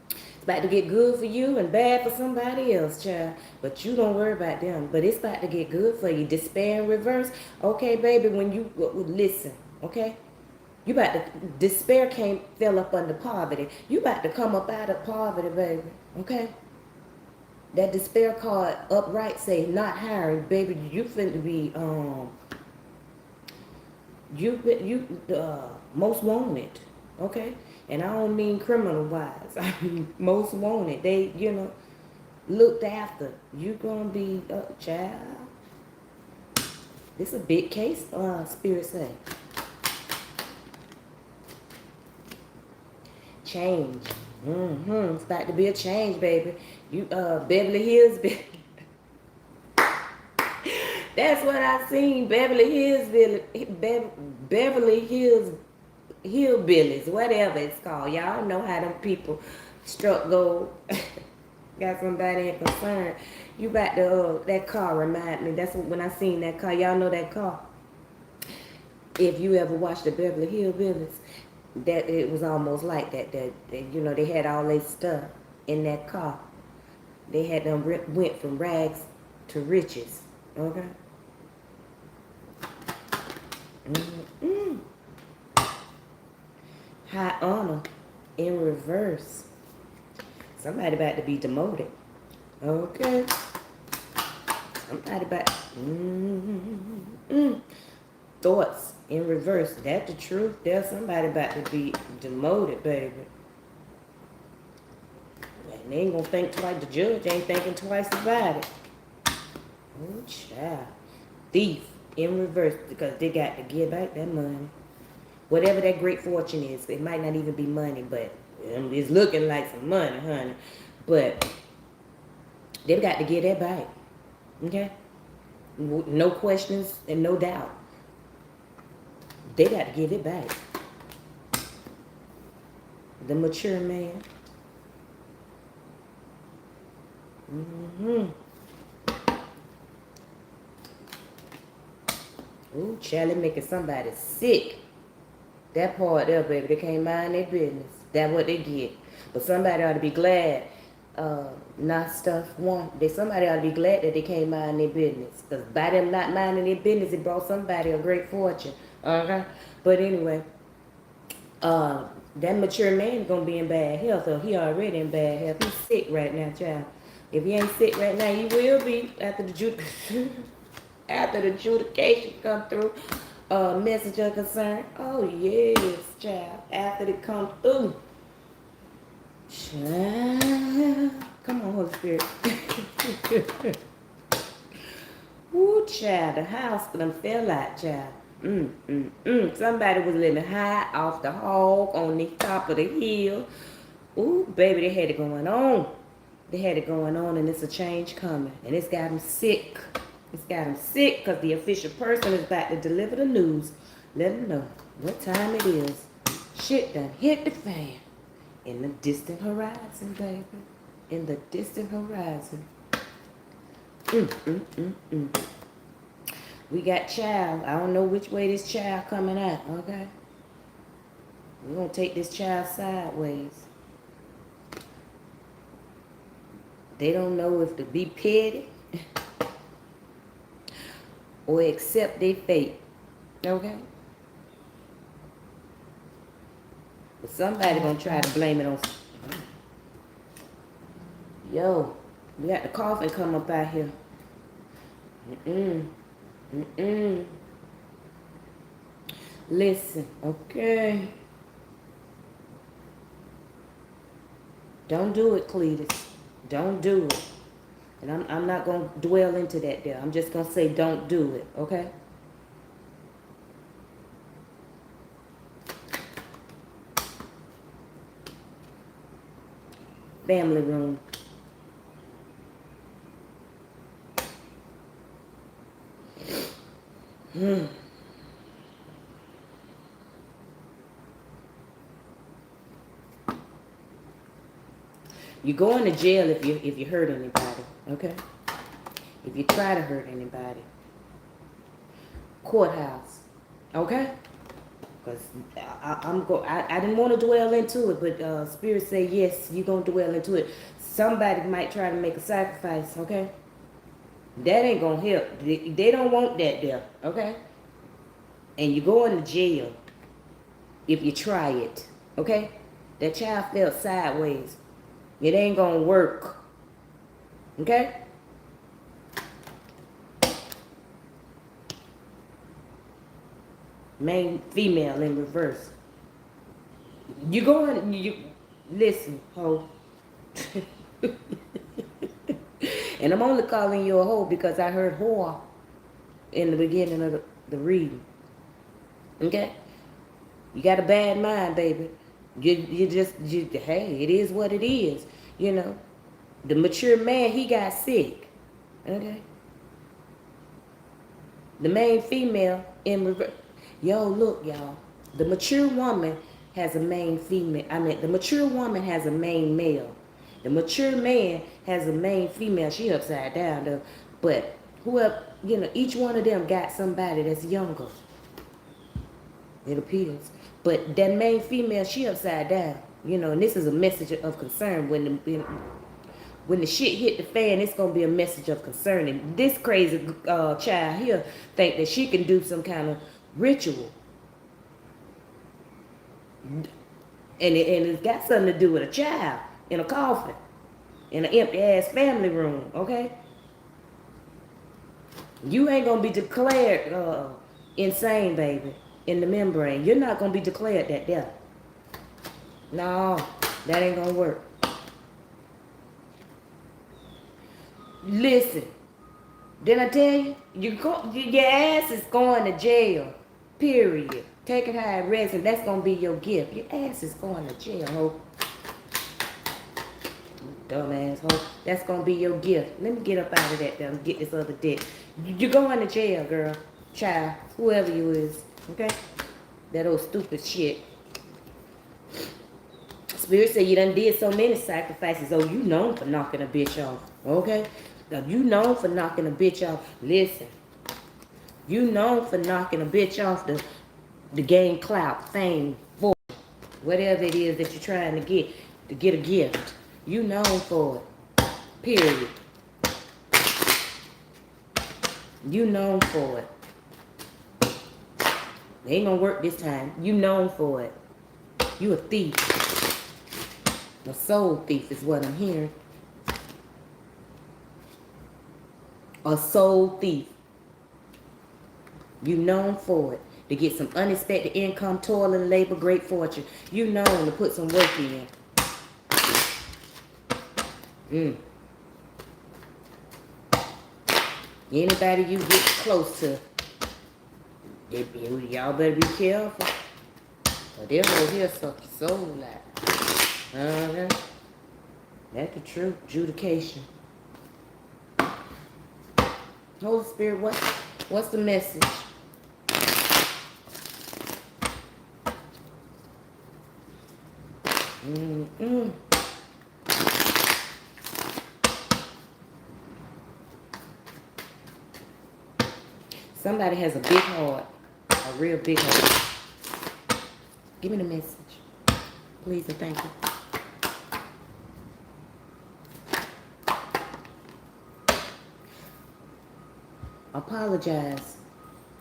It's about to get good for you and bad for somebody else, child. But you don't worry about them. But it's about to get good for you. Despair in reverse. Okay, baby, when you listen, okay? You about to, despair fell up under poverty. You about to come up out of poverty, baby. Okay? That despair card upright say not hiring, baby. You finna be most wanted, okay? And I don't mean criminal wise. I mean most wanted. They, looked after. You gonna be a child. This a big case, Spirit say. Change. It's about to be a change, baby. You Beverly Hills, baby. That's what I seen. Beverly Hills hillbillies, whatever it's called. Y'all know how them people struck gold. Got somebody in concern. You about to that car remind me. That's when I seen that car. Y'all know that car. If you ever watched the Beverly Hillbillies, that it was almost like that. That they had all their stuff in that car. They had them went from rags to riches. Okay. High honor in reverse. Somebody about to be demoted. Okay. Somebody about Thoughts in reverse. That's the truth. There's somebody about to be demoted, baby. And they ain't gonna think twice. The judge ain't thinking twice about it. Oh, child. Thief in reverse, because they got to give back that money. Whatever that great fortune is. It might not even be money, but it's looking like some money, honey. But they've got to get that back. Okay? No questions and no doubt. They got to give it back. The mature man. Ooh, Charlie making somebody sick. That part there, baby, they can't mind their business. That's what they get. But somebody ought to be glad. Not stuff one. Somebody ought to be glad that they can't mind their business. Because by them not minding their business, it brought somebody a great fortune. Okay? But anyway, that mature man is gonna be in bad health, or he already in bad health. He's sick right now, child. If he ain't sick right now, he will be after the after the adjudication come through. Message of concern. Oh yes, child. After they come through. Child. Come on, Holy Spirit. Ooh, child. The house done fell out, child. Somebody was living high off the hog on the top of the hill. Ooh, baby, they had it going on. They had it going on, and it's a change coming. And it's got them sick. It's got them sick because the official person is about to deliver the news. Let them know what time it is. Shit done hit the fan. In the distant horizon, baby. In the distant horizon. We got child. I don't know which way this child coming out, okay? We're going to take this child sideways. They don't know if to be petty or accept their fate, okay? But somebody going to try to blame it on... Yo, we got the coffin come up out here. Listen, okay. Don't do it, Cletus. Don't do it. And I'm not going to dwell into that there. I'm just going to say don't do it, okay? Family room. You go into jail if you hurt anybody, okay? If you try to hurt anybody. Courthouse, okay? Because I didn't want to dwell into it, but Spirit say yes, you're going to dwell into it. Somebody might try to make a sacrifice, okay? That ain't going to help. They don't want that there, okay? And you go into jail if you try it, okay? That child fell sideways. It ain't gonna work. Okay? Main female in reverse. You go in, you listen, ho. And I'm only calling you a hoe because I heard whore in the beginning of the reading. Okay? You got a bad mind, baby. Hey, it is what it is. You know, the mature man, he got sick. Okay? The main female in reverse. Yo, look, y'all. The mature woman has a main female. The mature woman has a main male. The mature man has a main female. She upside down, though. But whoever, each one of them got somebody that's younger. It appears. But that main female, she upside down. And this is a message of concern. When the shit hit the fan, it's going to be a message of concern. And this crazy child here think that she can do some kind of ritual. And it's got something to do with a child in a coffin. In an empty-ass family room, okay? You ain't going to be declared insane, baby, in the membrane. You're not going to be declared that there. No, that ain't going to work. Listen, did I tell you? Your ass is going to jail. Period. Take it how it rests, and that's going to be your gift. Your ass is going to jail, ho. Dumbass ho. That's going to be your gift. Let me get up out of that and get this other dick. You're going to jail, girl. Child. Whoever you is. Okay? That old stupid shit. Spirit said you done did so many sacrifices. Oh, you known for knocking a bitch off. Okay? Now, you known for knocking a bitch off. Listen. You known for knocking a bitch off the gain clout, fame, fortune, whatever it is that you're trying to get a gift. You known for it. Period. You known for it. It ain't gonna work this time. You known for it. You a thief. A soul thief is what I'm hearing. A soul thief. You known for it. To get some unexpected income, toil and labor, great fortune. You known to put some work in. Anybody you get close to, y'all better be careful. Or they'll go here suck your soul out. That's the truth. Adjudication. Holy Spirit, what's the message? Somebody has a big heart. A real big heart. Give me the message. Please and thank you. Apologize.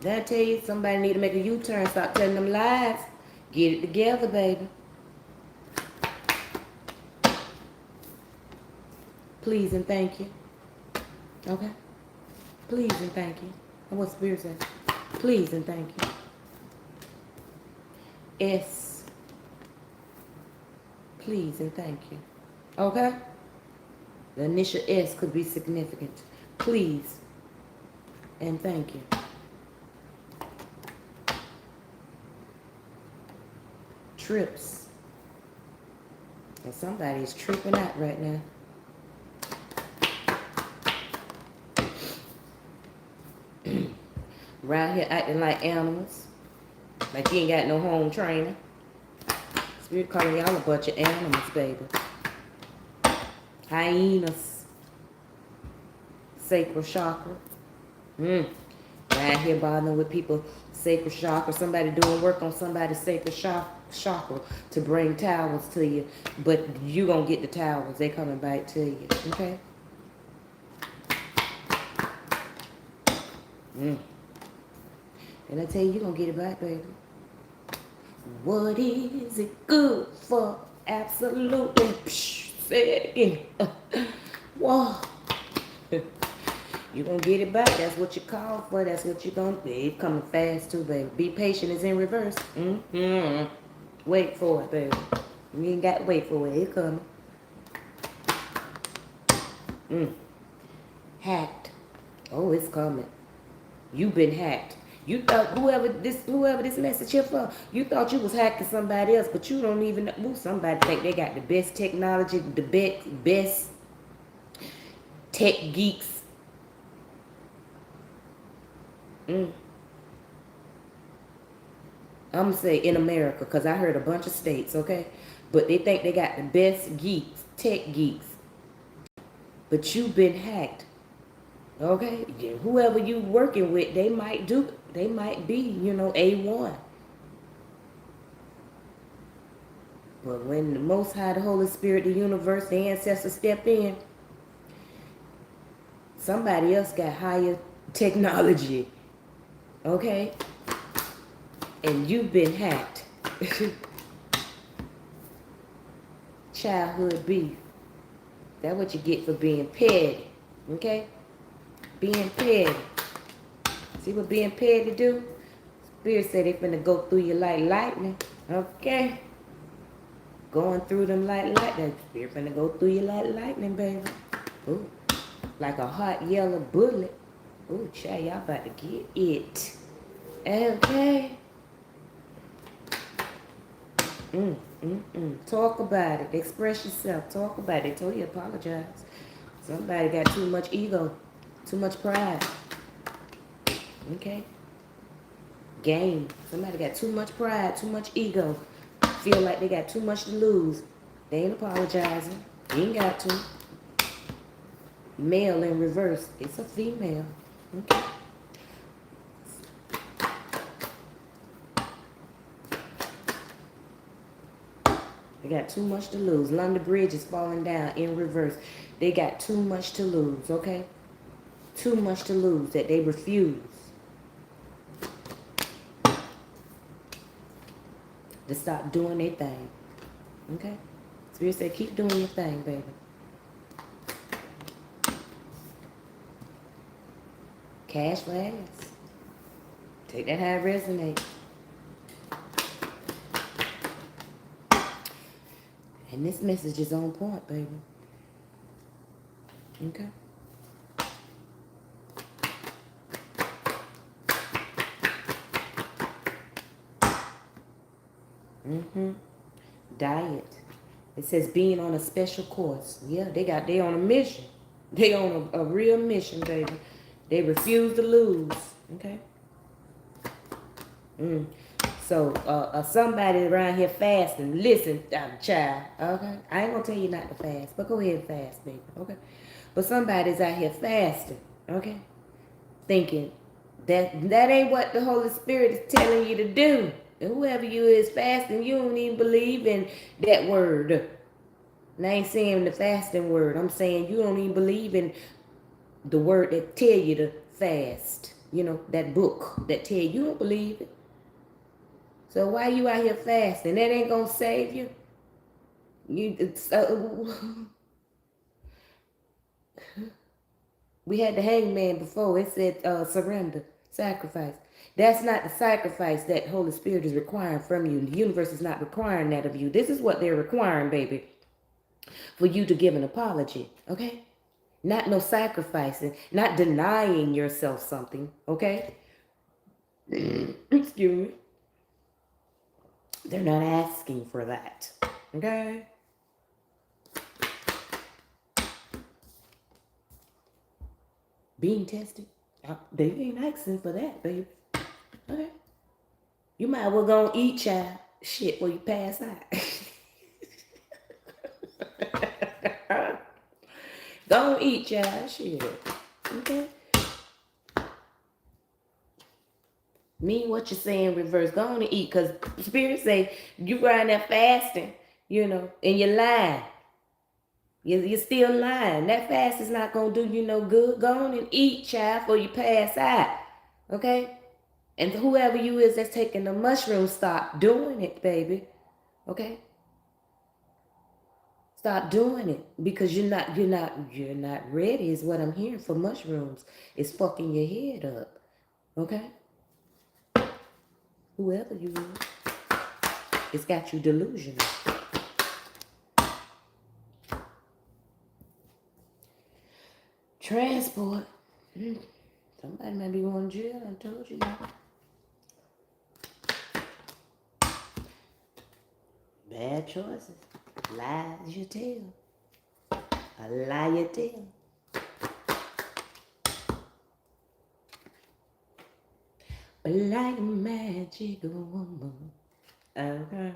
Did I tell you somebody need to make a U-turn? Stop telling them lies. Get it together, baby. Please and thank you. Okay? Please and thank you. And what Spirit says? Please and thank you. S. Please and thank you. Okay? The initial S could be significant. Please and thank you. Trips. And somebody is tripping out right now. Around here acting like animals. Like you ain't got no home training. Spirit calling y'all a bunch of animals, baby. Hyenas. Sacral chakra. Right here bothering with people. Sacral chakra. Somebody doing work on somebody's sacral chakra to bring towels to you. But you gonna get the towels. They coming back to you. Okay? And I tell you, you're going to get it back, baby. What is it good for? Absolutely. Psh, say it again. Whoa. You're going to get it back. That's what you call for. That's what you're going to do. It's coming fast, too, baby. Be patient is in reverse. Wait for it, baby. You ain't got to wait for it. It's coming. Hacked. Oh, it's coming. You've been hacked. You thought whoever this message here for, you thought you was hacking somebody else, but you don't even know. Somebody think they got the best technology, the best tech geeks. I'm going to say in America, because I heard a bunch of states, okay? But they think they got the best geeks, tech geeks. But you've been hacked. Okay? Whoever you working with, they might be, A1. But when the Most High, the Holy Spirit, the universe, the ancestors step in, somebody else got higher technology. Okay? And you've been hacked. Childhood beef. That's what you get for being petty. Okay? Being petty. See what being petty do? Spirit said they finna go through you like lightning. Okay. Going through them like lightning. Spirit finna go through you like lightning, baby. Ooh. Like a hot yellow bullet. Ooh, child, y'all about to get it. Okay. Talk about it. Express yourself. Talk about it. They told you to apologize. Somebody got too much ego. Too much pride. Okay? Game. Somebody got too much pride, too much ego. Feel like they got too much to lose. They ain't apologizing. You ain't got to. Male in reverse. It's a female. Okay? They got too much to lose. London Bridge is falling down in reverse. They got too much to lose, okay? Too much to lose that they refuse to stop doing their thing. Okay? Spirit said, keep doing your thing, baby. Cash for ass. Take that how it resonates. And this message is on point, baby. Okay? Diet. It says being on a special course. Yeah, they on a mission. They on a real mission, baby. They refuse to lose. Okay? So, somebody around here fasting. Listen, child. Okay? I ain't gonna tell you not to fast, but go ahead and fast, baby. Okay? But somebody's out here fasting. Okay? Thinking that ain't what the Holy Spirit is telling you to do. And whoever you is fasting, you don't even believe in that word. And I ain't saying the fasting word. I'm saying you don't even believe in the word that tell you to fast. You know, that book that tell you don't believe it. So why you out here fasting? That ain't gonna save you. We had the hangman before. It said surrender, sacrifice. That's not the sacrifice that Holy Spirit is requiring from you. The universe is not requiring that of you. This is what they're requiring, baby. For you to give an apology, okay? Not no sacrificing, not denying yourself something, okay? Excuse me. They're not asking for that, okay? Being tested, they ain't asking for that, baby. Okay? You might well go and eat, child. Shit, before you pass out. Go and eat, child. Shit. Okay? Mean what you're saying reverse. Go on and eat. Because Spirit say you right there fasting, you know, and you're lying. You're still lying. That fast is not going to do you no good. Go on and eat, child, before you pass out. Okay? And whoever you is that's taking the mushroom, stop doing it, baby. Okay? Stop doing it. Because you're not ready is what I'm hearing for mushrooms. It's fucking your head up. Okay? Whoever you is. It's got you delusional. Transport. Somebody might be going to jail. I told you that. Bad choices. Lies you tell. A lie you tell. But like a magic woman. Okay.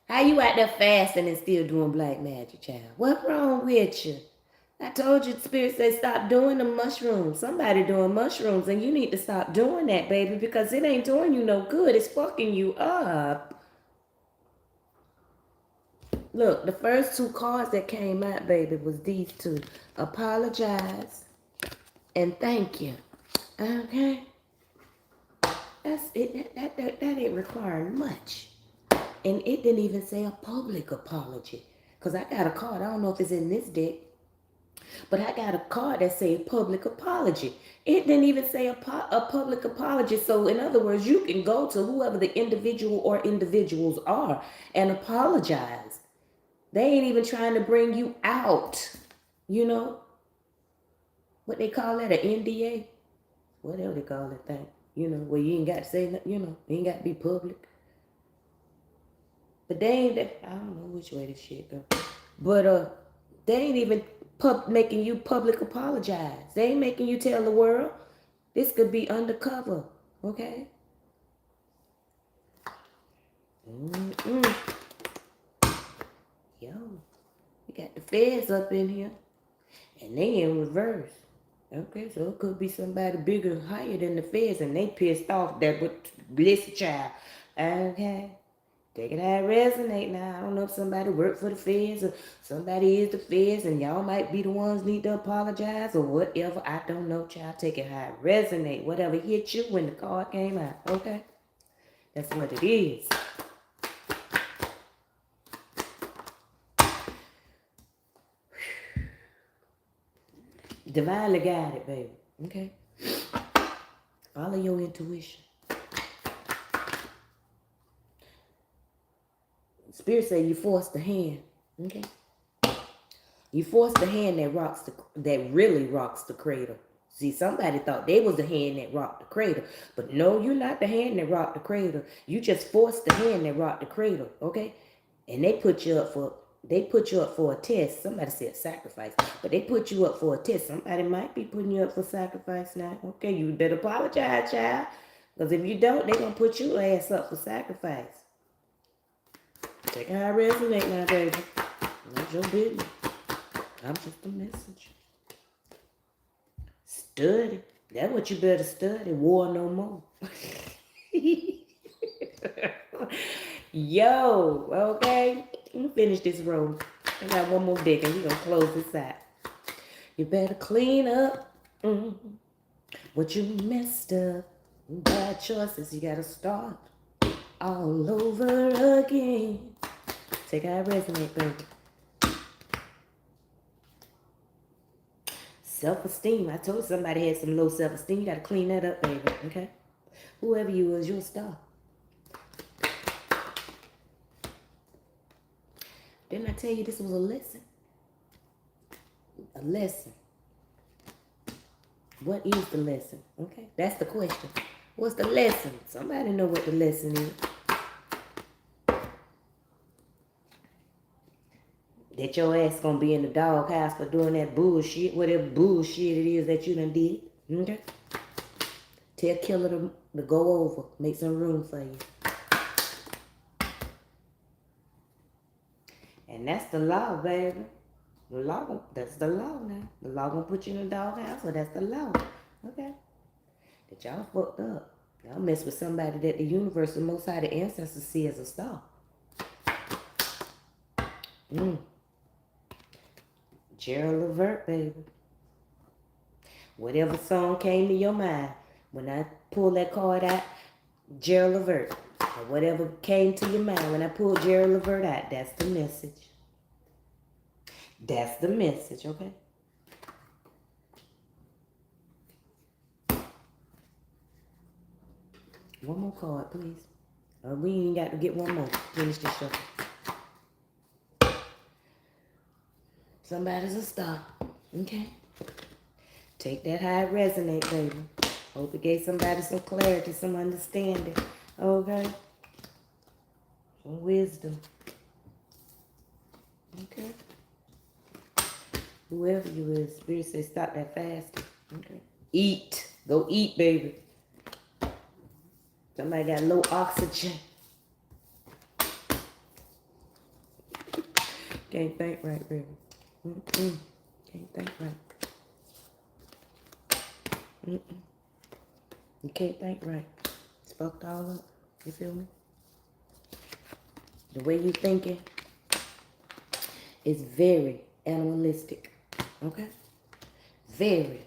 How you out there fasting and still doing black magic, child? What's wrong with you? I told you the Spirit said stop doing the mushrooms. Somebody doing mushrooms and you need to stop doing that, baby, because it ain't doing you no good. It's fucking you up. Look, the first two cards that came out, baby, was these two. Apologize and thank you. Okay? That's it. That ain't requiring much. And it didn't even say a public apology. Because I got a card. I don't know if it's in this deck. But I got a card that said public apology. It didn't even say a public apology. So in other words, you can go to whoever the individual or individuals are and apologize. They ain't even trying to bring you out. You know what they call that, an NDA? Whatever they call that thing. You know, where you ain't got to say nothing, you know, you ain't got to be public. But they ain't, I don't know which way this shit go. But they ain't even making you public apologize. They ain't making you tell the world. This could be undercover, okay? Mm-mm. Yo, we got the feds up in here, and they in reverse. Okay, so it could be somebody bigger, higher than the feds, and they pissed off that with listen, child. Okay. Take it how it resonate now. I don't know if somebody worked for the feds or somebody is the feds and y'all might be the ones need to apologize or whatever. I don't know, child. Take it how it resonate. Whatever hit you when the card came out. Okay? That's what it is. Divinely guided, baby. Okay? Follow your intuition. Spirit say you force the hand. Okay? You force the hand that really rocks the cradle. See, somebody thought they was the hand that rocked the cradle. But no, you're not the hand that rocked the cradle. You just forced the hand that rocked the cradle, okay? And they put you up for a test. Somebody said sacrifice, but they put you up for a test. Somebody might be putting you up for sacrifice now. Okay, you better apologize, child. Because if you don't, they're going to put your ass up for sacrifice. Take how I resonate now, baby. Not your business. I'm just a messenger. Study. That's what you better study. War no more. Yo, okay? Let me finish this row. I got one more dick and we're going to close this out. You better clean up what you messed up. Bad choices, you got to start all over again. Take how I resonate, baby. Self-esteem. I told somebody had some low self-esteem. You got to clean that up, baby. Okay? Whoever you is, you're a star. Didn't I tell you this was a lesson? A lesson. What is the lesson? Okay? That's the question. What's the lesson? Somebody know what the lesson is. That your ass gonna be in the doghouse for doing that bullshit, whatever bullshit it is that you done did. Okay? Tell Killer to go over. Make some room for you. And that's the law, baby. The law, that's the law now. The law gonna put you in the doghouse, so that's the law. Okay? That y'all fucked up. Y'all mess with somebody that the universe, the Most High, the ancestors see as a star. Gerald Levert, baby. Whatever song came to your mind, when I pulled that card out, Gerald Levert. Or whatever came to your mind when I pulled Gerald Levert out, that's the message. That's the message, okay? One more card, please. We ain't got to get one more. Finish this show. Somebody's a star, okay? Take that how it resonate, baby. Hope it gave somebody some clarity, some understanding, okay? Some wisdom, okay? Whoever you is, Spirit says stop that fasting, okay? Eat. Go eat, baby. Somebody got low oxygen. Can't think right, baby. Can't think right. You can't think right. It's fucked all up. You feel me? The way you thinking is very animalistic. Okay? Very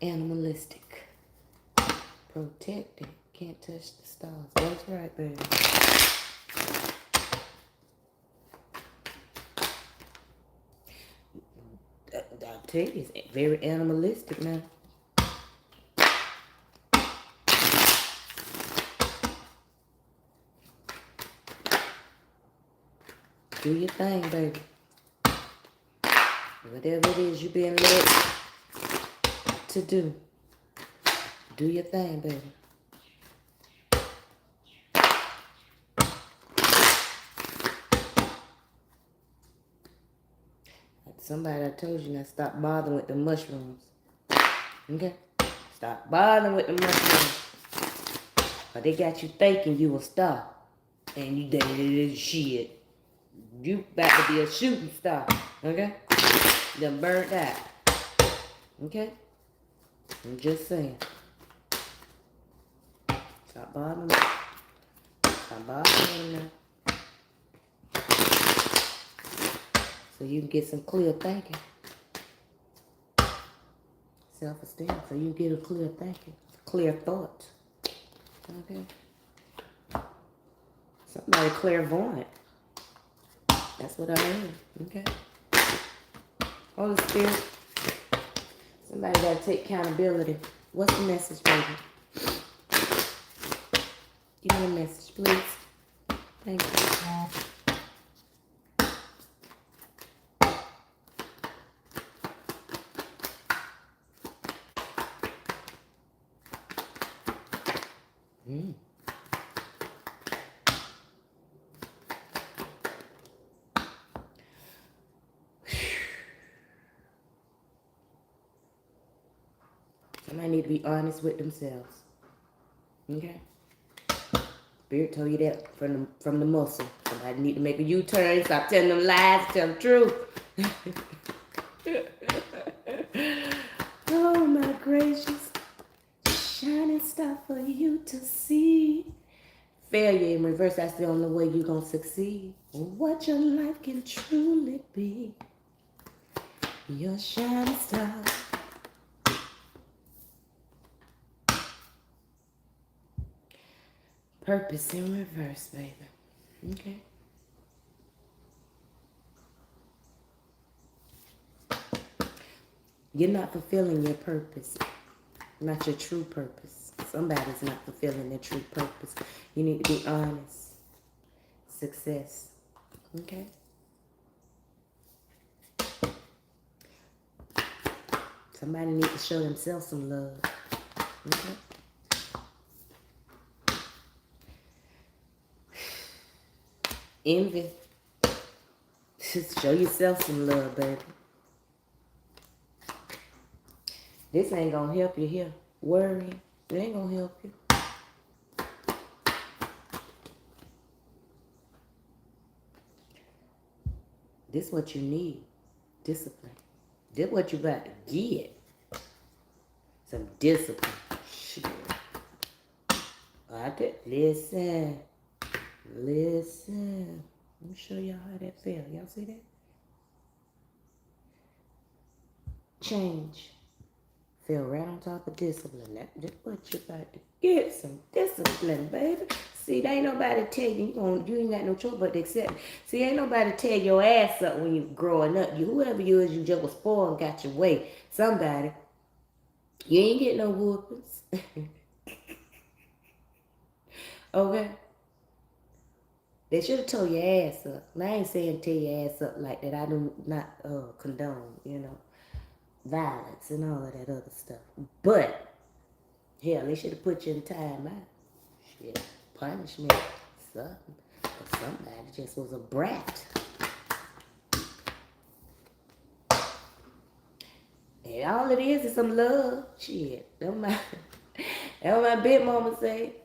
animalistic. Protected. Can't touch the stars. That's right, baby. tell you, it's very animalistic now. Do your thing, baby. Whatever it is you're being led to do, do your thing, baby. Somebody I told you now, stop bothering with the mushrooms. Okay? Stop bothering with the mushrooms. Or they got you thinking you will stop. And you did shit. You about to be a shooting star. Okay? You done burned out. Okay? I'm just saying. Stop bothering. Stop bothering now. So you can get some clear thinking. Self-esteem. So you can get a clear thinking. Clear thought. Okay? Somebody clairvoyant. That's what I am. Okay? Holy Spirit. Somebody got to take accountability. What's the message, baby? Give me a message, please. Thank you. Somebody need to be honest with themselves. Okay? Spirit told you that from the muscle. Somebody need to make a U-turn, stop telling them lies, tell the truth. Oh my gracious. Shining star for you to see. Failure in reverse, that's the only way you're going to succeed. What your life can truly be. Your shining star. Purpose in reverse, baby. Okay. You're not fulfilling your purpose. Not your true purpose. Somebody's not fulfilling their true purpose. You need to be honest. Success. Okay? Somebody needs to show themselves some love. Okay? Envy. Just show yourself some love, baby. This ain't gonna help you here. Worry. It ain't gonna help you. This what you need. Discipline. This what you got to get. Some discipline. Shit. I did. Listen. Listen. Let me show y'all how that feel. Y'all see that? Change. Feel right on top of discipline. That's what you got to get. Some discipline, baby. See, there ain't nobody tell you, you ain't got no choice but to accept it. See, ain't nobody tell your ass up when you growing up. Whoever you is, you just was spoiled and got your way. Somebody. You ain't get no whoopings. Okay? They should have told your ass up. And I ain't saying tear your ass up like that. I do not condone, violence and all of that other stuff. But, hell, they should have put you in time out. Shit, punishment, something. Or somebody just was a brat. And all it is some love. Shit, that's what my big mama say.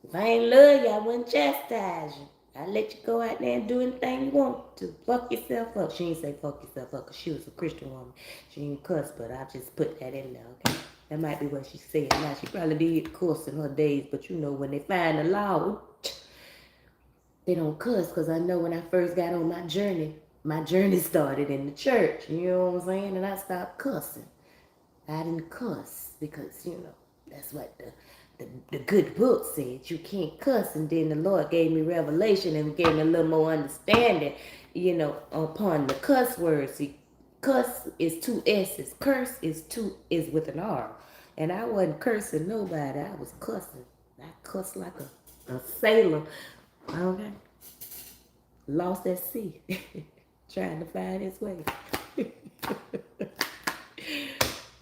If I ain't love you, I wouldn't chastise you. I let you go out there and do anything you want to. Fuck yourself up. She ain't say fuck yourself up because she was a Christian woman. She didn't cuss, but I just put that in there, okay? That might be what she said. Now, she probably did cuss in her days, but when they find the law, they don't cuss, because I know when I first got on my journey started in the church. You know what I'm saying? And I stopped cussing. I didn't cuss because, that's what the good book said. You can't cuss. And then the Lord gave me revelation and gave me a little more understanding, upon the cuss words. Cuss is 2 S's. Curse is with an R. And I wasn't cursing nobody. I was cussing. I cussed like a sailor. Okay. Lost at sea. Trying to find his way.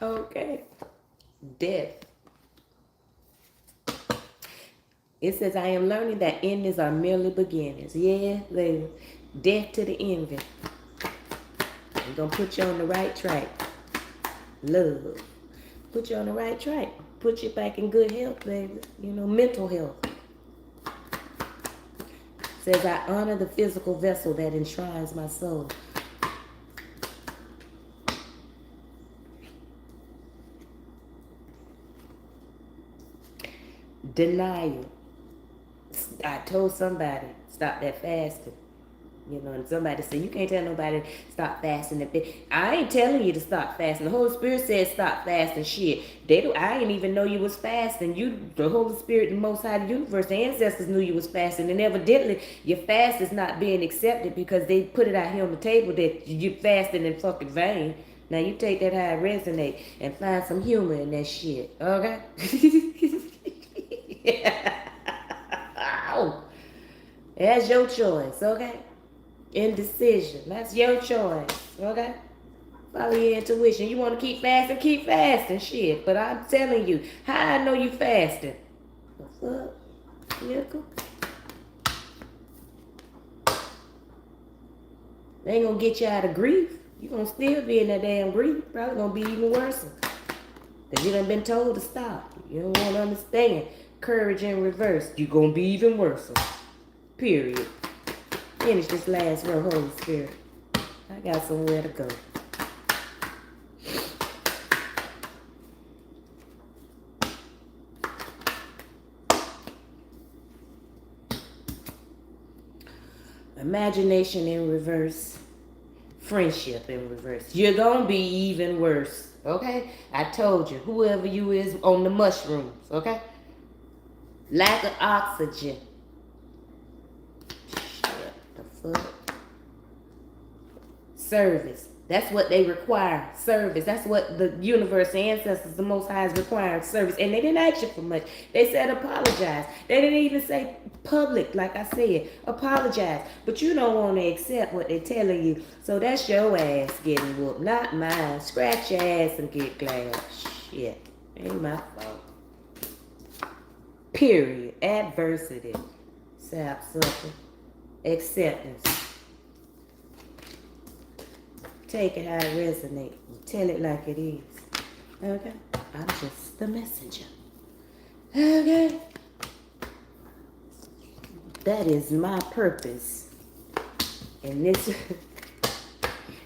Okay. Death. It says, I am learning that endings are merely beginnings. Yeah, baby. Death to the envy. I'm going to put you on the right track. Love. Put you on the right track. Put you back in good health, baby. You know, mental health. It says, I honor the physical vessel that enshrines my soul. Denial. I told somebody, stop that fasting. You know, and somebody said, you can't tell nobody stop fasting. I ain't telling you to stop fasting. The Holy Spirit said stop fasting. Shit. I didn't even know you was fasting. The Holy Spirit, the Most High, the universe, the ancestors knew you was fasting. And evidently, your fast is not being accepted because they put it out here on the table that you fasting in fucking vain. Now you take that how it resonate and find some humor in that shit. Okay? That's your choice, okay? Indecision. That's your choice, okay? Follow your intuition. You want to keep fasting, shit. But I'm telling you, how I know you fasting? What's up, nickel? They ain't gonna get you out of grief. You gonna still be in that damn grief. Probably gonna be even worse. Because you done been told to stop. You don't want to understand. Courage in reverse. You gonna be even worse. Period. Finish this last row, Holy Spirit. I got somewhere to go. Imagination in reverse. Friendship in reverse. You're gonna be even worse. Okay? I told you. Whoever you is on the mushrooms. Okay? Lack of oxygen. Shit. The fuck? Service. That's what they require. Service. That's what the universe, the ancestors, the Most High is requiring. Service. And they didn't ask you for much. They said apologize. They didn't even say public, like I said. Apologize. But you don't want to accept what they're telling you. So that's your ass getting whooped, not mine. Scratch your ass and get glad. Shit. Ain't my fault. Period. Adversity. Sap sucker. Acceptance. Take it how it resonates. Tell it like it is. Okay? I'm just the messenger. Okay? That is my purpose in this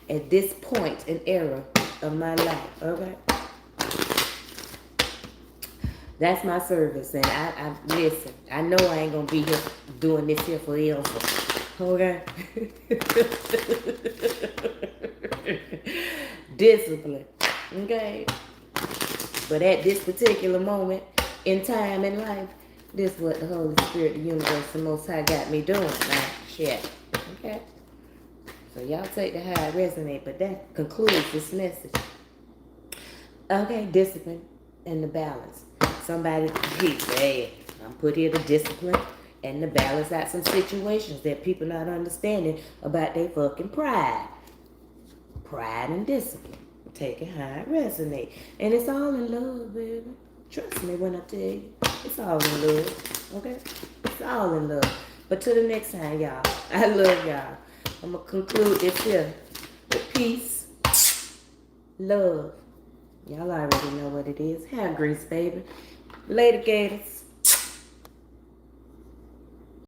at this point and era of my life. Okay? That's my service. And I listen, I know I ain't gonna be here doing this here forever. Okay? Discipline. Okay? But at this particular moment in time in life, this is what the Holy Spirit, the universe, the Most High got me doing. Now, shit. Okay? So y'all take the how it resonate, but that concludes this message. Okay, discipline and the balance. Somebody keeps saying, I'm put here to discipline and to balance out some situations that people not understanding about their fucking pride. Pride and discipline. Take it how it resonate. And it's all in love, baby. Trust me when I tell you. It's all in love. Okay? It's all in love. But till the next time, y'all. I love y'all. I'm going to conclude this here with peace, love. Y'all already know what it is. Hair grease, baby. Later, Gators.